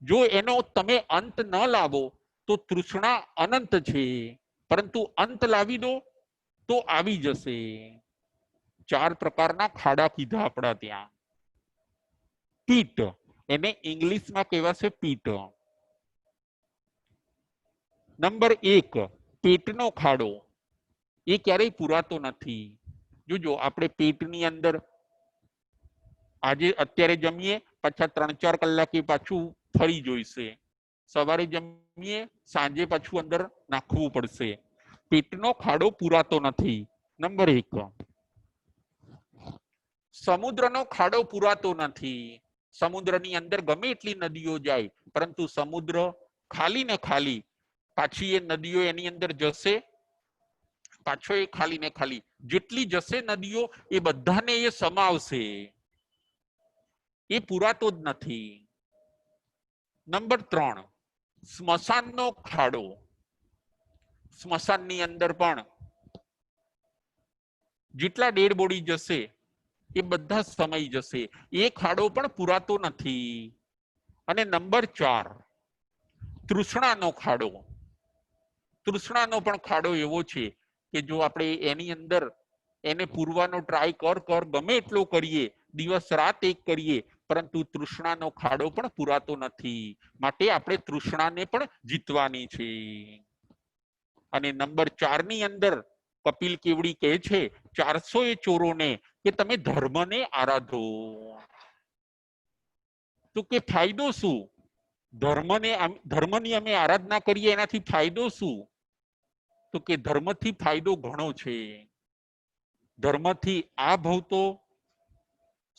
જો એનો તમે અંત ન લાવો તો તૃષ્ણા અનંત છે, પરંતુ અંત લાવી દો તો આવી જશે. 4 પ્રકારના ખાડા કીધા આપણા ત્યાં. પીટ, એને ઇંગ્લિશમાં કહેવાશે પીટ. નંબર 1, પેટનો ખાડો. એ ક્યારેય પુરાતો નથી. જોજો આપણે પેટની અંદર આજે અત્યારે જમીએ, પાછા 3-4 કલાકે પાછું ફરી જોઈશે. સવારે જમીએ, સાંજે પાછું અંદર નાખવું પડશે. પેટનો ખાડો પુરાતો નથી. નંબર 1, સમુદ્રનો ખાડો પુરાતો નથી. સમુદ્રની અંદર ગમે એટલી નદીઓ જાય, પરંતુ સમુદ્ર ખાલી ને ખાલી. પાછી એ નદીઓ એની અંદર જશે, પાછો એ ખાલી ને ખાલી. જેટલી જશે નદીઓ એ બધાને એ સમાવશે. એ પુરાતો જ નથી. નંબર 3, સ્મશાનનો ખાડો. સ્મશાનની અંદર પણ જેટલા ડેડ બોડી જશે એ બધા સમય જશે. એ ખાડો પણ પુરાતો નથી. અને નંબર 4, તૃષ્ણાનો ખાડો. તૃષ્ણાનો પણ ખાડો એવો છે કે જો આપણે એની અંદર એને પૂરવાનો ટ્રાય કર ગમે એટલો કરીએ, દિવસ રાત એક કરીએ, પરંતુ તૃષ્ણાનો ખાડો પણ પુરાતો નથી. માટે આપણે તૃષ્ણાને પણ જીતવાની છે. અને નંબર 4 ની અંદર કપિલ કેવડી કહે છે 400 ચોરોને કે તમે ધર્મને આરાધો. તો કે ફાયદો શું? ધર્મની અમે આરાધના કરીએ એનાથી ફાયદો શું? તો કે ધર્મથી ફાયદો ઘણો છે. ધર્મથી આ ભવ તો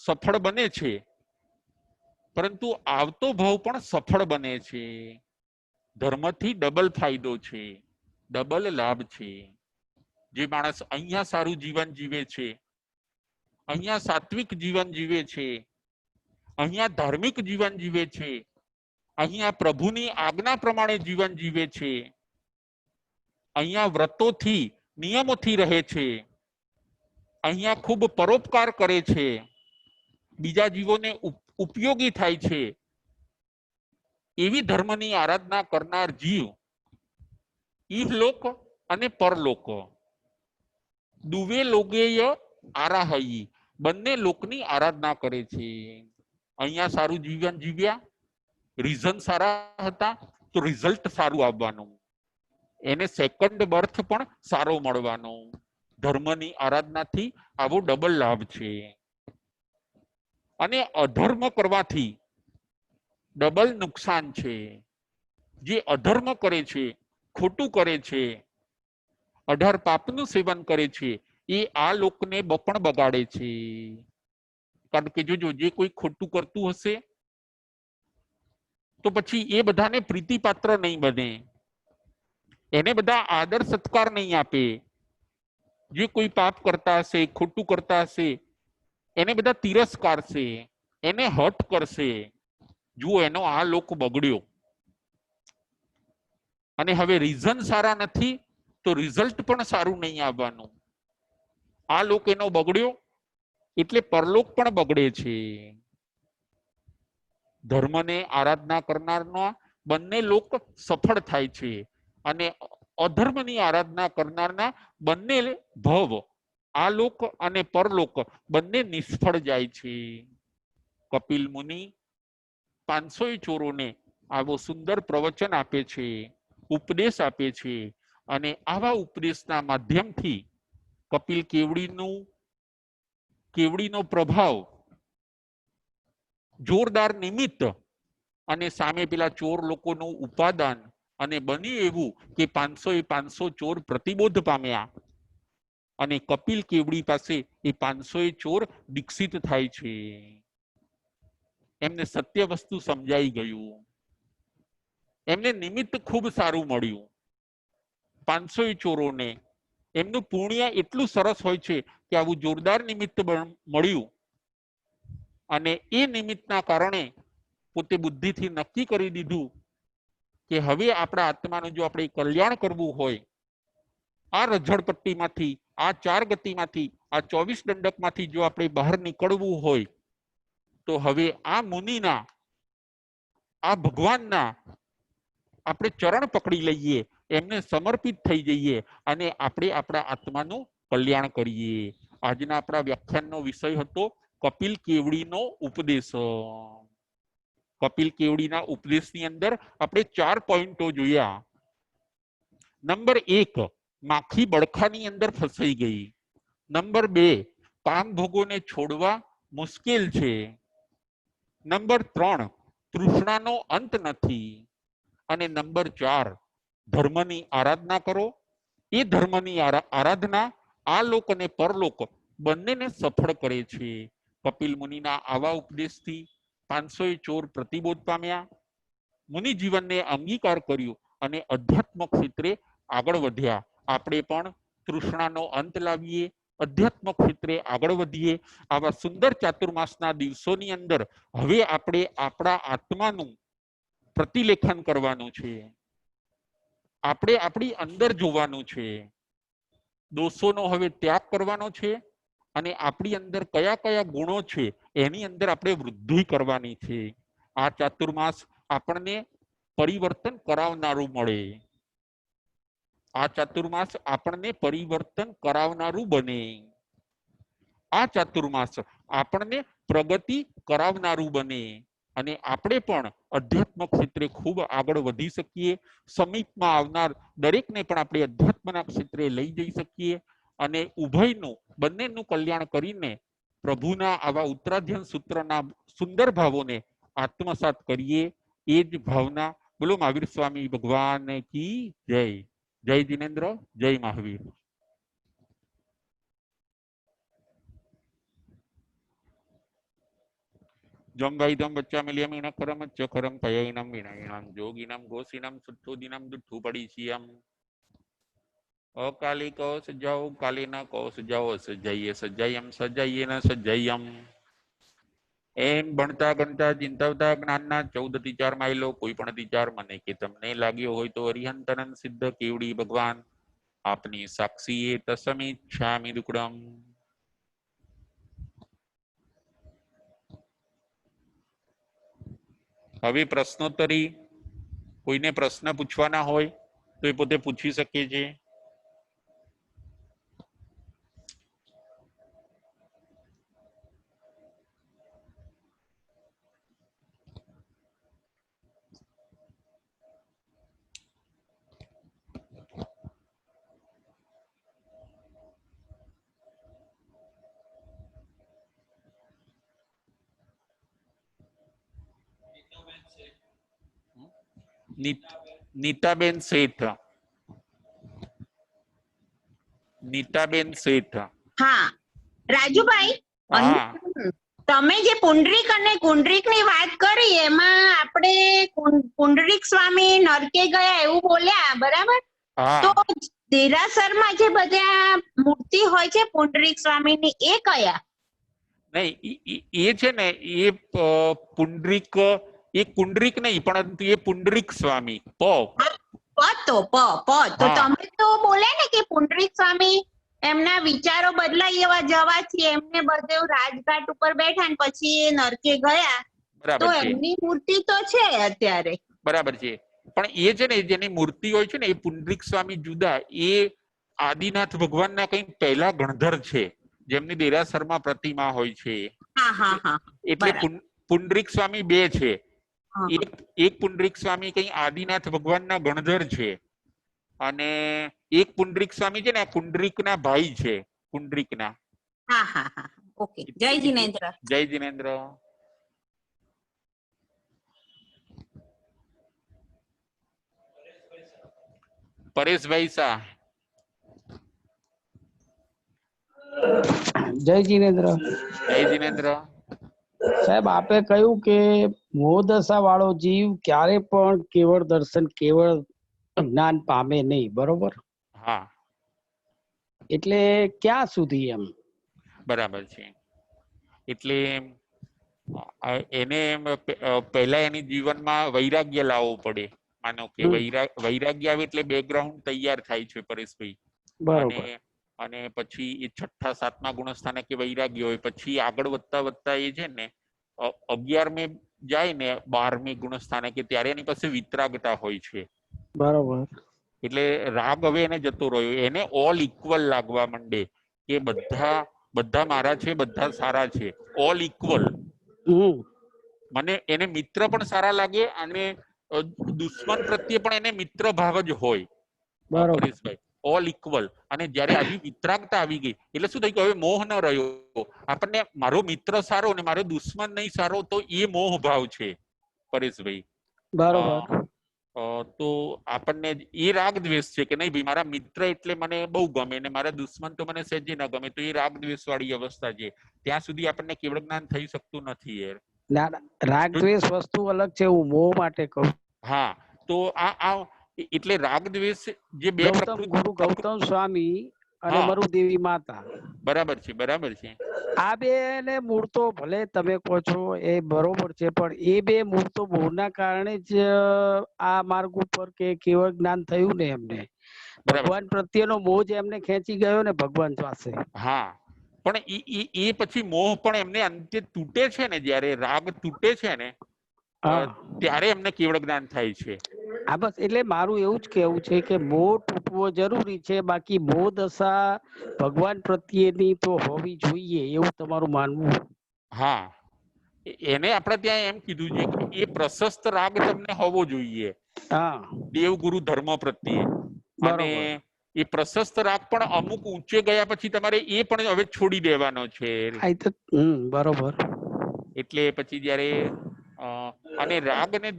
સફળ બને છે, પરંતુ આવતો ભવ પણ સફળ બને છે. ધર્મથી ડબલ ફાયદો છે, ડબલ લાભ છે. જે માણસ અહીંયા સારું જીવન જીવે છે, અહીંયા સાત્વિક જીવન જીવે છે, અહીંયા ધાર્મિક જીવન જીવે છે, અહીંયા પ્રભુની આજ્ઞા પ્રમાણે જીવન જીવે છે, અહીંયા વ્રતોથી નિયમોથી રહે છે, અહીંયા ખૂબ પરોપકાર કરે છે, બીજા જીવોને ઉપયોગી થાય છે, એવી ધર્મની આરાધના કરનાર જીવ ઇહલોક અને પરલોક દુવે લોગેય આરાહયી બંને લોકની આરાધના કરે છે. અહીંયા સારું જીવન જીવ્યા, રીઝન સારા હતા તો રિઝલ્ટ સારું આવવાનું, એને સેકન્ડ બર્થ પણ સારો મળવાનો. ધર્મની આરાધનાથી આવો ડબલ લાભ છે. અને અધર્મ કરવાથી ડબલ નુકસાન છે. જે અધર્મ કરે છે, ખોટું કરે છે, 18 પાપનું સેવન કરે છે, એ આ લોકને પણ બગાડે છે. કારણ કે જો જે કોઈ ખોટું કરતું હશે તો પછી એ બધાને પ્રીતિપાત્ર નહીં બને, એને બધા આદર સત્કાર નહીં આપે. જે કોઈ પાપ કરતા હશે, ખોટું કરતા હશે, એને બધા તિરસ્કાર છે, એને હટ કરશે. જુઓ, એનો આ લોક બગડ્યો. અને હવે રીઝન સારા નથી તો રિઝલ્ટ પણ સારું નહીં આવવાનું. આ લોક એનો બગડ્યો એટલે પરલોક પણ બગડે છે. ધર્મને આરાધના કરનારના બંને લોક સફળ થાય છે અને અધર્મની આરાધના કરનારના બંને ભવ, આ લોક અને પરલોક બંને નિષ્ફળ જાય છે. કપિલ મુનિ 500 ચોરોને આવો સુંદર પ્રવચન આપે છે, ઉપદેશ આપે છે, અને આવા ઉપદેશના માધ્યમથી કપિલ કેવડીનો પ્રભાવ જોરદાર નિમિત્ત અને સામે પેલા ચોર લોકોનું ઉપાદાન, અને બની એવું કે 500 ચોર પ્રતિબોધ પામ્યા અને કપિલ કેવડી પાસે એ 500 ચોર દીક્ષિત થાય છે. એમને સત્ય વસ્તુ સમજાઈ ગયું, એમને નિમિત્ત ખૂબ સારું મળ્યું. 500 ચોરોને એમનું પુણ્ય એટલું સરસ હોય છે કે આવું જોરદાર નિમિત્ત મળ્યું, અને એ નિમિત્તના કારણે પોતે બુદ્ધિથી નક્કી કરી દીધું કે હવે આપણા આત્માનું જો આપણે કલ્યાણ કરવું હોય, આ રઝળપટ્ટીમાંથી, આ 4 ગતિમાંથી, આ 24 દંડકમાંથી જો આપણે બહાર નીકળવું હોય તો હવે આ મુનિના, આ ભગવાનના આપણે ચરણ પકડી લઈએ, એમને સમર્પિત થઈ જઈએ અને આપણે આપણા આત્માનું કલ્યાણ કરીએ. આજના આપણા વ્યાખ્યાનનો વિષય હતો કપિલ કેવડીનો ઉપદેશ. કપિલ કેવડીના ઉપદેશની અંદર આપણે 4 પોઈન્ટો જોયા. નંબર 1, માખી બળખાની અંદર ફસાઈ ગઈ. નંબર 2, કામ ભોગોને છોડવા મુશ્કેલ છે. નંબર 3, તૃષ્ણાનો અંત નથી. અને નંબર 4, ધર્મની આરાધના કરો. એ ધર્મની આરાધના આ લોક અને પરલોક બંનેને સફળ કરે છે. કપિલ મુનિના આવા ઉપદેશથી 500 ચોર પ્રતિબોધ પામ્યા, મુનિ જીવનને અંગીકાર કર્યું અને અધ્યાત્મ ક્ષેત્રે આગળ વધ્યા. આપણે પણ તૃષ્ણાનો અંત લાવીએ, અધ્યાત્મ ક્ષેત્રે આગળ વધીએ. આવા સુંદર ચાતુર્માસના દિવસોની અંદર હવે આપણે આપણા આત્માનું પ્રતિલેખન કરવાનું છે. આપણે આપણી અંદર જોવાનું છે, દોષોનો હવે ત્યાગ કરવાનો છે, અને આપણી અંદર કયા કયા ગુણો છે એની અંદર આપણે વૃદ્ધિ કરવાની છે. આ ચાતુર્માસ આપણને પરિવર્તન કરાવનારું મળે, આ ચાતુર્માસ આપણને પરિવર્તન કરાવનારું બને, આ ચાતુર્માસ આપણને પ્રગતિ કરાવનારું બને, અને આપણે પણ અધ્યાત્મ ક્ષેત્રે ખૂબ આગળ વધી શકીએ. સમીપમાં આવનાર દરેકને પણ આપણે અધ્યાત્મના ક્ષેત્રે લઈ જઈ શકીએ, અને ઉભયનું, બંનેનું કલ્યાણ કરીને પ્રભુના આવા ઉત્તરાધ્યન સૂત્રના સુંદર ભાવોને આત્મસાત કરીએ. એ જ ભાવના. બોલો મહાવીર સ્વામી ભગવાન કી જય. જય જીનેન્દ્ર, જય મહાવીર. जम भाई दम बच्चा मिलियम इन करम चखरम पयिनम विनयनम जोगिनम गोसिनम सुद्धोदिनम दुठ्ठु पड़ीसियम अकाली को सजाओ काली न को सजाओ सजाइए सजायम सजाइए न सजायम એમ ભણતા ગણતા ચિંતાવતા જ્ઞાનના 14 થી 4 માઇલો કોઈ પણ વિચાર મને કે તમને લાગ્યો હોય તો અરિહંત અનંત સિદ્ધ કેવડી ભગવાન આપની સાક્ષીએ તસમિચ્છામિ દુક્કડમ. હવે પ્રશ્નોત્તરી કોઈને પ્રશ્ન પૂછવાના હોય તો એ પોતે પૂછી શકે છે. નીતાબેન શેઠ. નીતાબેન શેઠ. હા રાજુભાઈ, હા તમે જે પુંડરીક અને કુંડરીક ની વાત કરી એમાં આપણે પુંડરીક સ્વામી નરકે ગયા એવું બોલ્યા, બરાબર? હા તો દેરાસરમાં જે બધા મૂર્તિ હોય છે પુંડરીક સ્વામીની એ કયા? નહીં, એ છે ને એ પુંડરીક, એ કુંડરીક નહીં પરંતુ એ પુંડરીક સ્વામી પ તો તમે તો બોલ્યા ને કે પુંડરીક સ્વામી એમના વિચારો બદલાઈ એવા જવાથી એમને બધે રાજઘાટ ઉપર બેઠા ને પછી એ નરકે ગયા, તો બરાબર છે, એમની મૂર્તિ તો છે અત્યારે. બરાબર છે. પણ એ છે ને જેની મૂર્તિ હોય છે ને એ પુંડરીક સ્વામી જુદા, એ આદિનાથ ભગવાનના કંઈક પહેલા ગણધર છે જેમની દેરાસરમાં પ્રતિમા હોય છે. એટલે પુંડરીક સ્વામી બે છે. એક પુંડરીક સ્વામી કઈ આદિનાથ ભગવાનના ગણધર છે અને એક પુંડરીક સ્વામી છે ને આ કુંડરીકના ભાઈ છે. કુંડરીકના. ઓકે. જય જિનેન્દ્ર. જય જિનેન્દ્ર. પરેશભાઈ શાહ. જય જિનેન્દ્ર. જય જિનેન્દ્ર. સાહેબ, આપે કહ્યું કે મોહદશા વાળો જીવ ક્યારે પણ કેવળ દર્શન, કેવળ જ્ઞાન પામે નહીં, બરોબર? હા, એટલે ક્યાં સુધી એમ? બરાબર છે. એટલે એને પહેલા એની જીવનમાં વૈરાગ્ય લાવવું પડે. માનો કે વૈરાગ્ય આવે એટલે બેકગ્રાઉન્ડ તૈયાર થાય છે પરેશભાઈ. અને અને પછી એ 6ઠ્ઠા 7મા ગુણસ્થાને કે વૈરાગ્ય હોય, પછી આગળ વધતા વધતા એ છે ને 11મે જાય ને 12મી ગુણસ્થાને કે ત્યારે એની પાસે વિતરાગતા હોય છે. બરોબર. એટલે રાગ હવે એને જતો રહ્યો, એને ઓલ ઇક્વલ લાગવા માંડે કે બધા મારા છે, બધા સારા છે, ઓલ ઇક્વલ. મને એને મિત્ર પણ સારા લાગે અને દુશ્મન પ્રત્યે પણ એને મિત્ર ભાવ જ હોય. પરેશભાઈ, ઓલ ઇક્વલ. અને જયારે આવી વિતરાગતા આવી ગઈ એટલે શું થઈ ગયું? હવે મોહ ન રહ્યો. આપણને મારો મિત્ર સારો ને મારો દુશ્મન નહીં સારો, તો એ મોહ ભાવ છે પરેશભાઈ. બરોબર. તો આપણને એ રાગ દ્વેષ છે કે નહીં ભાઈ, મારા મિત્ર એટલે મને બહુ ગમે ને મારા દુશ્મન તો મને સહેજે ન ગમે, તો એ રાગ દ્વેષ વાળી અવસ્થા છે. ત્યાં સુધી આપણને કેવળ જ્ઞાન થઈ શકતું નથી યાર. રાગ દ્વેષ વસ્તુ અલગ છે, હું મોહ માટે કહું. હા, તો આ એટલે રાગ દ્વેષ જે બે ગુરુ ગૌતમ સ્વામી અને મરુદેવી માતા, બરાબર છે, બરાબર છે. આ બે ને મૂળ તો ભલે તમે કહો છો એ બરોબર છે, પણ એ બે મૂળ તો મોહના કારણે જ આ માર્ગ ઉપર કે કેવળ જ્ઞાન થયું ને એમને. ભગવાન પ્રત્યેનો મોહ જ એમને ખેંચી ગયો ને ભગવાન પાસે. હા, પણ એ પછી મોહ પણ એમને અંતે તૂટે છે ને, જ્યારે રાગ તૂટે છે ને ત્યારે એમને કેવળ જ્ઞાન થાય છે. હા, બસ. એટલે મારું એવું જ કેવું છે કે મોહ તૂટવો જરૂરી છે, બાકી મોહ દશા ભગવાન પ્રત્યેની તો હોવી જોઈએ એવું તમારું માનવું? હા, એને આપણે ત્યાં એમ કીધું છે કે એ પ્રશસ્ત રાગ તમને હોવો જોઈએ દેવગુરુ ધર્મ પ્રત્યે. અને એ પ્રશસ્ત રાગ પણ અમુક ઊંચે ગયા પછી તમારે એ પણ હવે છોડી દેવાનો છે. બરોબર. એટલે પછી જયારે અને રાગ અને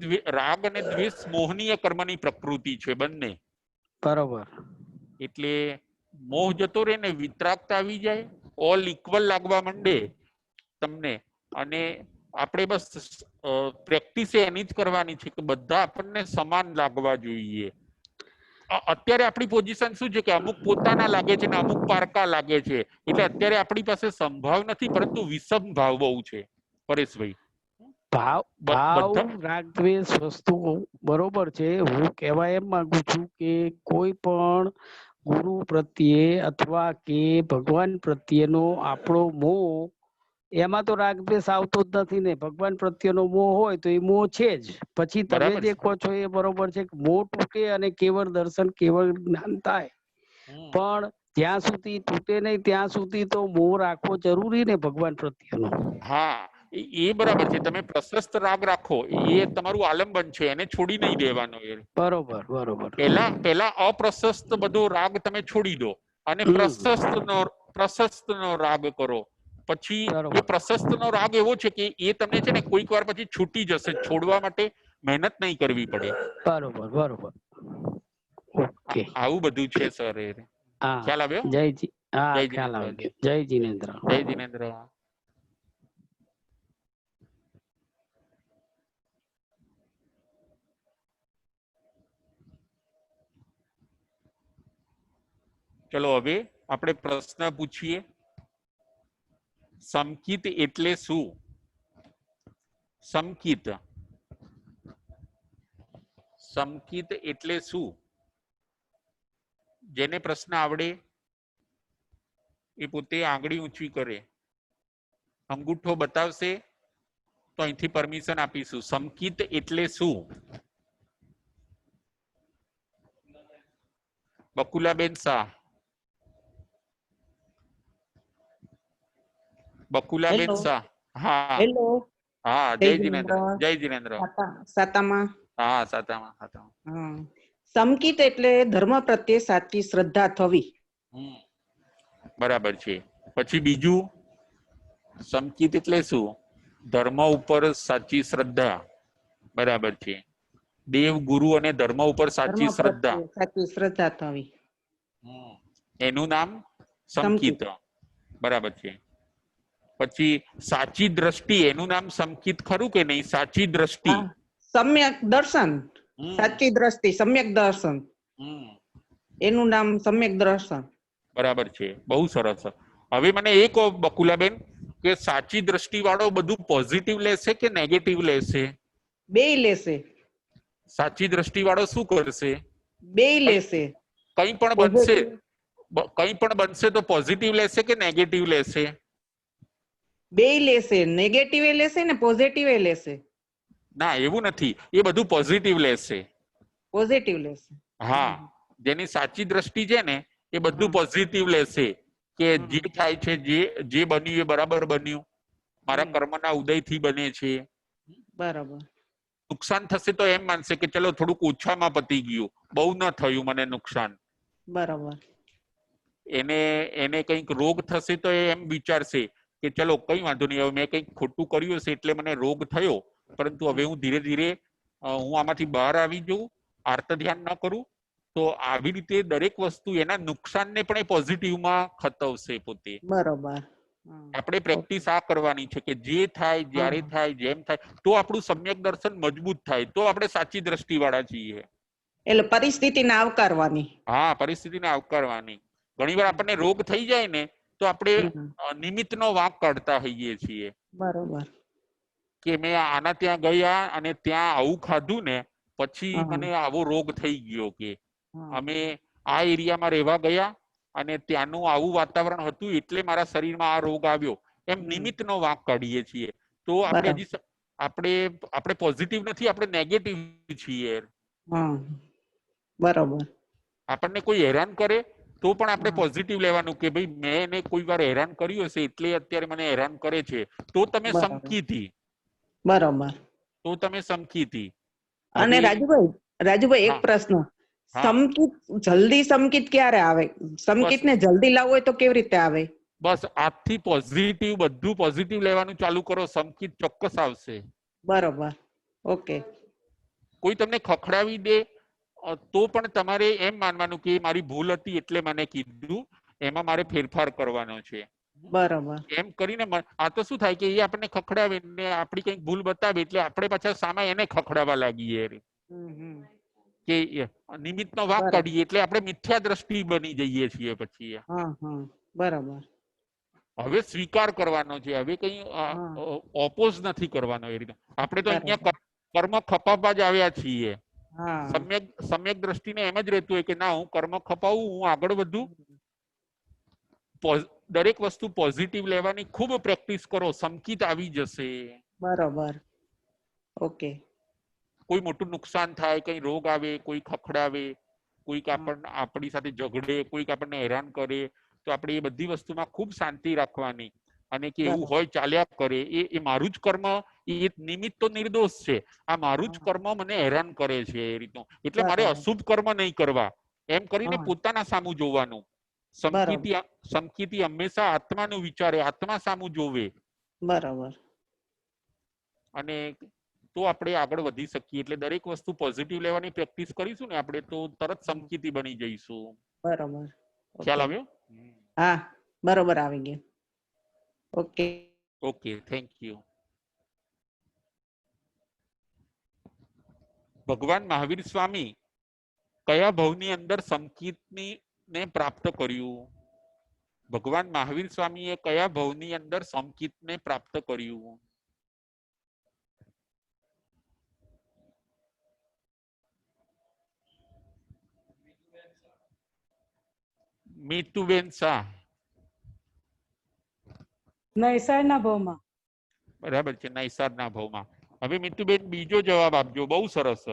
દ્વેષ મોહનીય કર્મની પ્રકૃતિ છે બંને. બરોબર. એટલે મોહ જતો રહે ને વિતરાગતા આવી જાય, ઓલ ઇક્વલ લાગવા માંડે તમને. અને આપણે બસ પ્રેક્ટિસ એની જ કરવાની છે કે બધા આપણને સમાન લાગવા જોઈએ. અત્યારે આપણી પોઝિશન શું છે કે અમુક પોતાના લાગે છે ને અમુક પારકા લાગે છે. એટલે અત્યારે આપણી પાસે સંભાવ નથી, પરંતુ વિષમ ભાવ બહુ છે. પરેશભાઈ? ભાવ બધા રાગ દ્વેષ વસ્તુ બરોબર છે. હું કહેવા એમ માંગુ છું કે કોઈ પણ ગુરુ પ્રત્યે અથવા કે ભગવાન પ્રત્યેનો આપણો મોહ, એમાં તો રાગ દ્વેષ આવતો જ નથી ને. ભગવાન પ્રત્યેનો મોહ હોય તો એ મોહ છે જ. પછી તમે બરાબર જે છે. કહો છો એ બરોબર છે કે મોહ તૂટે અને કેવળ દર્શન કેવળ જ્ઞાન થાય, પણ જ્યાં સુધી તૂટે નહીં ત્યાં સુધી તો મોહ રાખવો જરૂરી ને ભગવાન પ્રત્યેનો. હા, એ બરાબર છે. તમે પ્રશસ્ત રાગ રાખો એ તમારું આલંબન છે, એને છોડી નહીં દેવાનો. બરોબર બરોબર. પેલા અપ્રશસ્ત બધો રાગ તમે છોડી દો અને પ્રશસ્ત નો રાગ કરો. પછી એ બરોબર પ્રશસ્ત નો રાગ એવો છે કે એ તમને છે ને કોઈક વાર પછી છૂટી જશે. છોડવા માટે મહેનત નહીં કરવી પડે. બરોબર બરોબર. ઓકે. આવું બધું છે સર. હા, ખ્યાલ આવ્યો? જયજી. હા, જય ખ્યાલ જિનેન્દ્ર. આવી ગયો. જય જીનેન્દ્ર. જય જિનેન્દ્ર. ચલો હવે આપણે પ્રશ્ન પૂછીએ. સમકિત એટલે શું? સમકિત એટલે શું? જેને પ્રશ્ન આવડે એ પોતે આંગળી ઊંચી કરે, અંગૂઠો બતાવશે તો અહીંથી પરમિશન આપીશું. સમકિત એટલે શું? બકુલાબેન શાહ. બકુલાબેન હેલો શાહ. હા હેલો હા, જય જય જિનેન્દ્ર. જિનેન્દ્ર. જય જિનેન્દ્ર. સાતામાં. હા, સાતામાં. હા. સમકિત એટલે ધર્મ પ્રત્યે સાચી શ્રદ્ધા થવી. બરાબર છે. પછી બીજું, સમકિત એટલે શું? ધર્મ ઉપર સાચી શ્રદ્ધા. બરાબર છે. દેવ, ગુરુ અને ધર્મ ઉપર ધર્મ સાચી શ્રદ્ધા, પ્રત્યે સાચી શ્રદ્ધા થવી. એનું નામ સમકિત. સમકિત. બરાબર છે. પછી સાચી દ્રષ્ટિ, એનું નામ સમકિત ખરું કે નહીં? સાચી દ્રષ્ટિ. હા, સમ્યક દર્શન. સાચી દ્રષ્ટિ, સમ્યક દર્શન. એનું નામ સમ્યક દર્શન. બરાબર છે. બહુ સરસ. હવે મને એ કહો બકુલાબેન કે સાચી દ્રષ્ટિ વાળો બધું પોઝિટિવ લેશે કે નેગેટિવ લેશે? બેય લેશે. સાચી દ્રષ્ટિ વાળો શું કરશે? બેય લેશે. કંઈ પણ બનશે, પોઝિટિવ કંઈ પણ બનશે તો પોઝિટિવ લેશે કે નેગેટિવ લેશે? બેય લેશે. નેગેટિવ લેશે ને પોઝિટિવ લેશે. ના, એવું નથી. એ બધું પોઝિટિવ લેશે. પોઝિટિવ લેશે. હા, જેની સાચી દ્રષ્ટિ છે ને એ બધું પોઝિટિવ લેશે કે જે થાય છે, જે બન્યું એ બરાબર બન્યું, મારા કર્મના ઉદયથી બને છે. બરાબર. નુકસાન થશે તો એમ માનશે કે ચલો થોડુંક ઓછામાં પતી ગયું, બહુ ન થયું મને નુકસાન. બરાબર. એને કંઈક રોગ થશે તો એમ વિચારશે કે ચલો કઈ વાંધો નહીં, હવે મેં કંઈક ખોટું કર્યું હશે એટલે મને રોગ થયો, પરંતુ હવે હું ધીરે ધીરે હું આમાંથી બહાર આવી જાઉં, આર્ત ધ્યાન ન કરું. તો આવી રીતે દરેક વસ્તુ એના નુકસાનને પણ એ પોઝિટિવમાં ખતવશે પોતે. બરોબર. આપણે પ્રેક્ટિસ આ કરવાની છે કે જે થાય, જ્યારે થાય, જેમ થાય, તો આપણું સમ્યક દર્શન મજબૂત થાય, તો આપણે સાચી દ્રષ્ટિ વાળા છીએ. એટલે પરિસ્થિતિને આવકારવાની. હા, પરિસ્થિતિને આવકારવાની. ઘણીવાર આપણને રોગ થઈ જાય ને તો આપણે નિમિત્તનો વાંક કાઢતા હોઈએ છીએ. બરોબર. કે મેં આના ત્યાં ગયા અને ત્યાં આવું ખાધું ને પછી મને આવો રોગ થઈ ગયો. કે અમે આ એરિયામાં રહેવા ગયા અને ત્યાંનું આવું વાતાવરણ હતું એટલે મારા શરીરમાં આ રોગ આવ્યો. એમ નિમિત્તનો વાંક કાઢીએ છીએ. તો આપણે બરાબર. હજી આપણે પોઝિટિવ નથી, આપણે નેગેટિવ છીએ. બરોબર. આપણને કોઈ હેરાન કરે તો પણ આપણે પોઝિટિવ લેવાનું કે ભાઈ મેં એને કોઈ વાર હેરાન કર્યું હશે એટલે અત્યારે મને હેરાન કરે છે. તો તમે સમકીથી. બરોબર. તો તમે સમકીથી. અને રાજુભાઈ એક પ્રશ્ન. સમકિત જલ્દી સમકિત ક્યારે આવે? સમકિત ને જલ્દી લાવવું હોય તો કેવી રીતે આવે? બસ આજથી પોઝિટિવ, બધું પોઝિટિવ લેવાનું ચાલુ કરો, સમકિત ચોક્કસ આવશે. બરોબર. ઓકે. કોઈ તમને ખખડાવી દે તો પણ તમારે એમ માનવાનું કે મારી ભૂલ હતી એટલે મને કીધું, એમાં મારે ફેરફાર કરવાનો છે. બરોબર. એમ કરીને આ તો શું થાય કે એ આપણને ખખડાવે ને આપણી કંઈક ભૂલ બતાવે એટલે આપણે પાછા સામે એને ખખડાવવા લાગીએ કે નિમિત્તનો વાંક કાઢીએ એટલે આપણે મિથ્યા દ્રષ્ટિ બની જઈએ છીએ પછી. બરાબર. હવે સ્વીકાર કરવાનો છે, હવે કઈ ઓપોઝ નથી કરવાનો એ રીતે. આપણે તો અહીંયા કર્મ ખપાવવા જ આવ્યા છીએ. સમ્યક દ્રષ્ટિને એમ જ રહેતું હોય કે ના હું કર્મ ખપાવું, હું આગળ વધું. દરેક વસ્તુ પોઝિટિવ લેવાની ખૂબ પ્રેક્ટિસ કરો, સંકિત આવી જશે. બરોબર. ઓકે. કોઈ મોટું નુકસાન થાય, કઈ રોગ આવે, કોઈ ખખડાવે, કોઈક આપણી સાથે ઝઘડે, કોઈક આપણને હેરાન કરે, તો આપણે એ બધી વસ્તુમાં ખૂબ શાંતિ રાખવાની અને કે એવું હોય ચાલ્યા કરે, એ મારું જ કર્મ, એ નિમિત્ત તો નિર્દોષ છે, આ મારું જ કર્મ મને હેરાન કરે છે એ રીતનું. એટલે મારે અશુભ કર્મ નહીં કરવા એમ કરીને પોતાના સામું જોવાનું. સમકીતિ હંમેશા આત્માનું વિચારે, આત્મા સામું જોવે. બરાબર. અને તો આપણે આગળ વધી શકીએ. એટલે દરેક વસ્તુ પોઝિટિવ લેવાની પ્રેક્ટિસ કરીશું ને આપણે, તો તરત સમકીતિ બની જઈશું. બરાબર. ખ્યાલ આવ્યો? હા, બરોબર આવી ગયો. ઓકે. Okay, thank you. ભગવાન મહાવીર સ્વામી કયા ભવની અંદર સમકીતની ને પ્રાપ્ત કર્યું? ભગવાન મહાવીર સ્વામીએ કયા ભવની અંદર સમકીતને પ્રાપ્ત કર્યું? મીતુબેન શાહ. નૈસારના ભાવમાં. બરાબર છે, નૈસારના ભાવમાં. હવે મીતુબેન બીજો જવાબ આપજો, બહુ સરસ.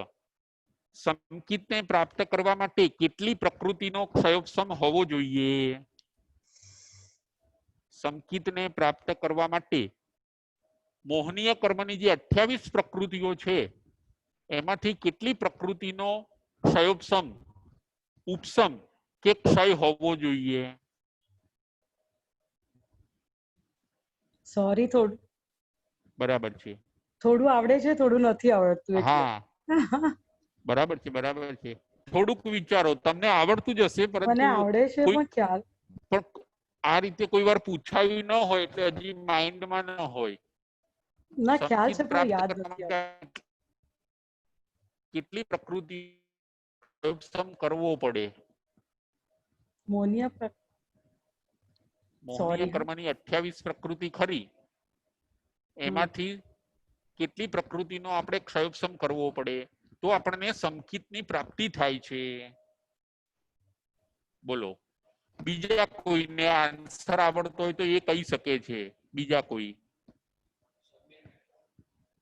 સમકિતને પ્રાપ્ત કરવા માટે કેટલી પ્રકૃતિનો ક્ષયોપશમ હોવો જોઈએ? સમકિતને પ્રાપ્ત કરવા માટે મોહનીય કર્મની જે 28 પ્રકૃતિઓ છે એમાંથી કેટલી પ્રકૃતિનો ક્ષયોપશમ, ઉપશમ કે ક્ષય હોવો જોઈએ? સોરી, થોડું. બરાબર છે. થોડું આવડે છે, થોડું નથી આવડતું. હા, બરાબર છે, બરાબર છે. થોડુંક વિચારો, તમને આવડતું જ હશે, પરંતુ મને આવડે છે પણ ખ્યાલ, પણ આ રીતે કોઈ વાર પૂછાયું ન હોય એટલે હજી માઇન્ડમાં ન હોય. ના ખ્યાલ છે પણ યાદ નથી. કેટલી પ્રકૃતિ કરવો પડે? મોહનીય કર્મની 28 પ્રકૃતિ ખરી, એમાંથી કેટલી પ્રકૃતિનો આપણે ક્ષયોપશમ કરવો પડે તો આપણને સમકિતની પ્રાપ્તિ થાય છે? બોલો. બીજા કોઈને આન્સર આવડતો હોય તો એ કહી શકે છે. બીજા કોઈ?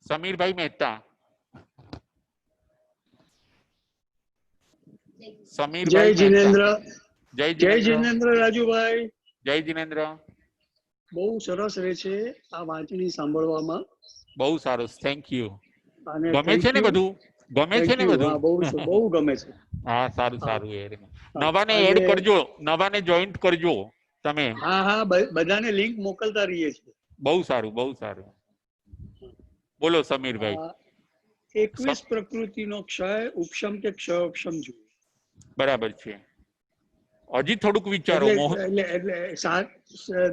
સમીરભાઈ મહેતા. સમીરભાઈ મહેતા. જય જિનેન્દ્ર રાજુભાઈ. જય જિનેન્દ્ર. બહુ સરસ રહે છે આ વાંચણી સાંભળવામાં. બહુ સરસ, થેન્ક યુ. અને ગમે છે ને બધું? ગમે છે ને બધું? બહુ ગમે છે. હા, સારું સારું. એ નવાને એડ કરજો, નવાને જોઈન્ટ કરજો તમે. હા હા, બધાને લિંક મોકલતા રહીએ છીએ. બહુ સારું, બહુ સારું. બોલો સમીરભાઈ. 21 પ્રકૃતિનો ક્ષય, ઉપશમ કે ક્ષયોપશમ જોઈએ. બરાબર છે. હજી થોડુંક વિચારો. એટલે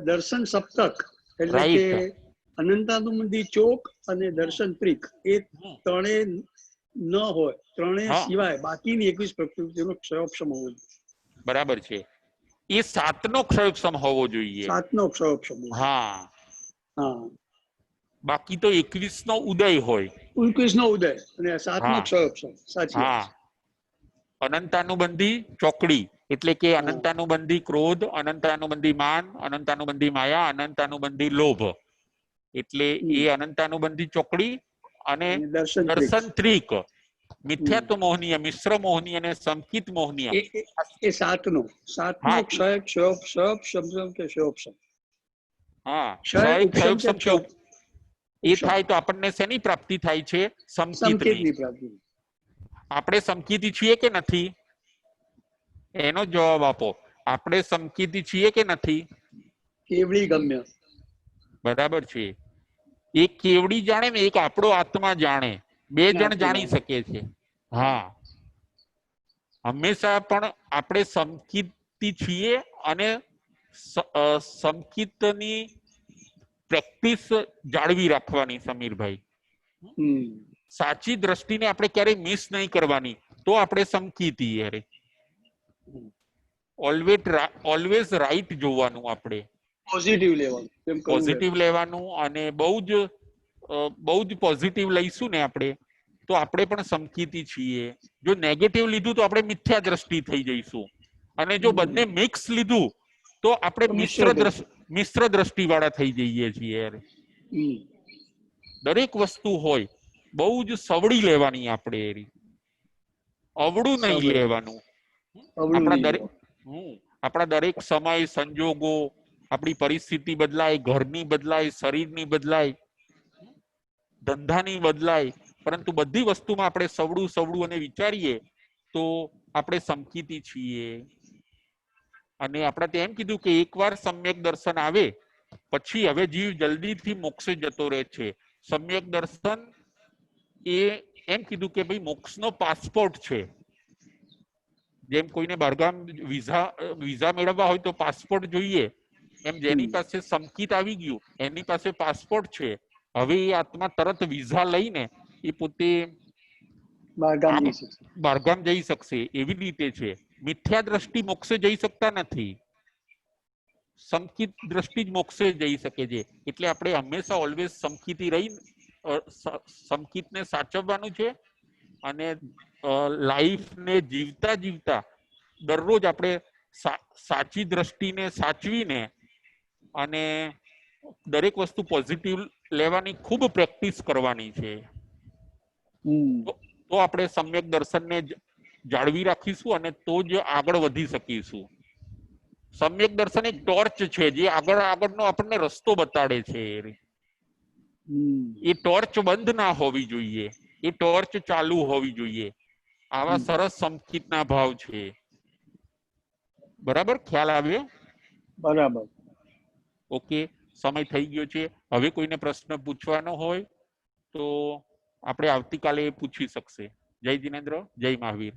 દર્શન સપ્તક એટલે કે અનંતાનુબંધી ચોક અને દર્શન ત્રિક, એ ત્રણેય ન હોય, ત્રણેય સિવાય બાકીની 21 પ્રકૃતિનો ક્ષયોપશમ હોવો જોઈએ. બરાબર છે. એ 7નો ક્ષયોપશમ હોવો જોઈએ. 7નો ક્ષયોપશમ. હા હા. બાકી તો 21નો ઉદય હોય. 21નો ઉદય અને 7નો ક્ષયોપશમ. સાચી વાત. અનંતાનુબંધી ચોકડી એટલે કે અનંતાનુબંધી ક્રોધ, અનંતાનુબંધી માન, અનંતાનુબંધી માયા, અનંતાનુબંધી લોભ, એટલે એ અનંતાનુબંધી ચોકડી અને દર્શન ત્રિક, મિથ્યાત્વ મોહનીય, મિશ્ર મોહનીય અને સંકિત મોહનીય, એ 7નો ક્ષય, ક્ષયોપશમ કે ક્ષયોપશમ. હા, ક્ષયોપશમ એ થાય તો આપણને શેની પ્રાપ્તિ થાય છે? સમકિતની પ્રાપ્તિ. આપણે સમકિતી છીએ કે નથી? એનો જવાબ આપો. આપણે સમકિતી છીએ કે નથી? કેવડી ગમ્ય. બરાબર છે. એક કેવડી જાણે ને એક આપણો આત્મા જાણે, 2 જણ જાણી શકે છે. હા, હંમેશા પણ આપણે સમકિતી છીએ અને સમકિતની પ્રેક્ટિસ જાળવી રાખવાની. સમીરભાઈ, સાચી દ્રષ્ટિને આપણે ક્યારેય મિસ નહીં કરવાની, તો આપણે સમકીતી. ઓલવેઝ રાઈટ જોવાનું આપણે. પોઝિટિવ લેવાનું એમ કરવું પોઝિટિવ લેવાનું, અને બહુ જ પોઝિટિવ લઈશું ને આપણે તો આપણે પણ સમકીતી છીએ. જો નેગેટિવ લીધું તો આપણે મિથ્યા દ્રષ્ટિ થઈ જઈશું, અને જો બંને મિક્સ લીધું તો આપણે મિશ્ર દ્રષ્ટિ વાળા થઈ જઈએ છીએ. દરેક વસ્તુ હોય બહુ જ સવડી લેવાની, આપણે અવળું નહીં લેવાનું. આપણા દરેક સમય, સંજોગો, આપણી પરિસ્થિતિ બદલાય, ઘરની બદલાય, શરીરની બદલાય, ધંધાની બદલાય, પરંતુ બધી વસ્તુમાં આપણે સવડું અને વિચારીએ તો આપણે સમકીતી છીએ. અને આપણે તેમ કીધું કે એકવાર સમ્યક દર્શન આવે પછી હવે જીવ જલ્દીથી મોક્ષે જતો રહે છે. સમ્યક દર્શન એ એમ કીધું કે ભાઈ મોક્ષનો પાસપોર્ટ છે. જેમ કોઈને બહારગામ વિઝા મેળવવા હોય તો પાસપોર્ટ જોઈએ, એમ જેની પાસે સમકીત આવી ગયું એની પાસે પાસપોર્ટ છે. હવે એ આત્મા તરત વિઝા લઈને એ પોતે બહારગામ જઈ શકશે. એવી રીતે છે. મિથ્યા દ્રષ્ટિ મોક્ષે જઈ શકતા નથી, સમકીત દ્રષ્ટિ જ મોક્ષે જઈ શકે છે. એટલે આપણે હંમેશા ઓલવેઝ સમકીતને સાચવવાનું છે, અને લાઈફને જીવતા દરરોજ આપણે સાચી દ્રષ્ટિને સાચવીને અને દરેક વસ્તુ પોઝિટિવ લેવાની ખૂબ પ્રેક્ટિસ કરવાની છે. તો આપણે સમ્યક દર્શનને જાળવી રાખીશું અને તો જ આગળ વધી શકીશું. સમ્યક દર્શન એક ટોર્ચ છે જે આગળનો આપણને રસ્તો બતાડે છે. એ ટોર્ચ બંધ ના હોવી જોઈએ, એ ટોર્ચ ચાલુ હોવી જોઈએ. આવા સરસ સમકીતના ભાવ છે. બરાબર, ખ્યાલ આવ્યો? બરાબર. ઓકે, સમય થઈ ગયો છે. હવે કોઈને પ્રશ્ન પૂછવાનો હોય તો આપણે આવતીકાલે પૂછી શકશે. જય જિનેન્દ્ર, જય મહાવીર.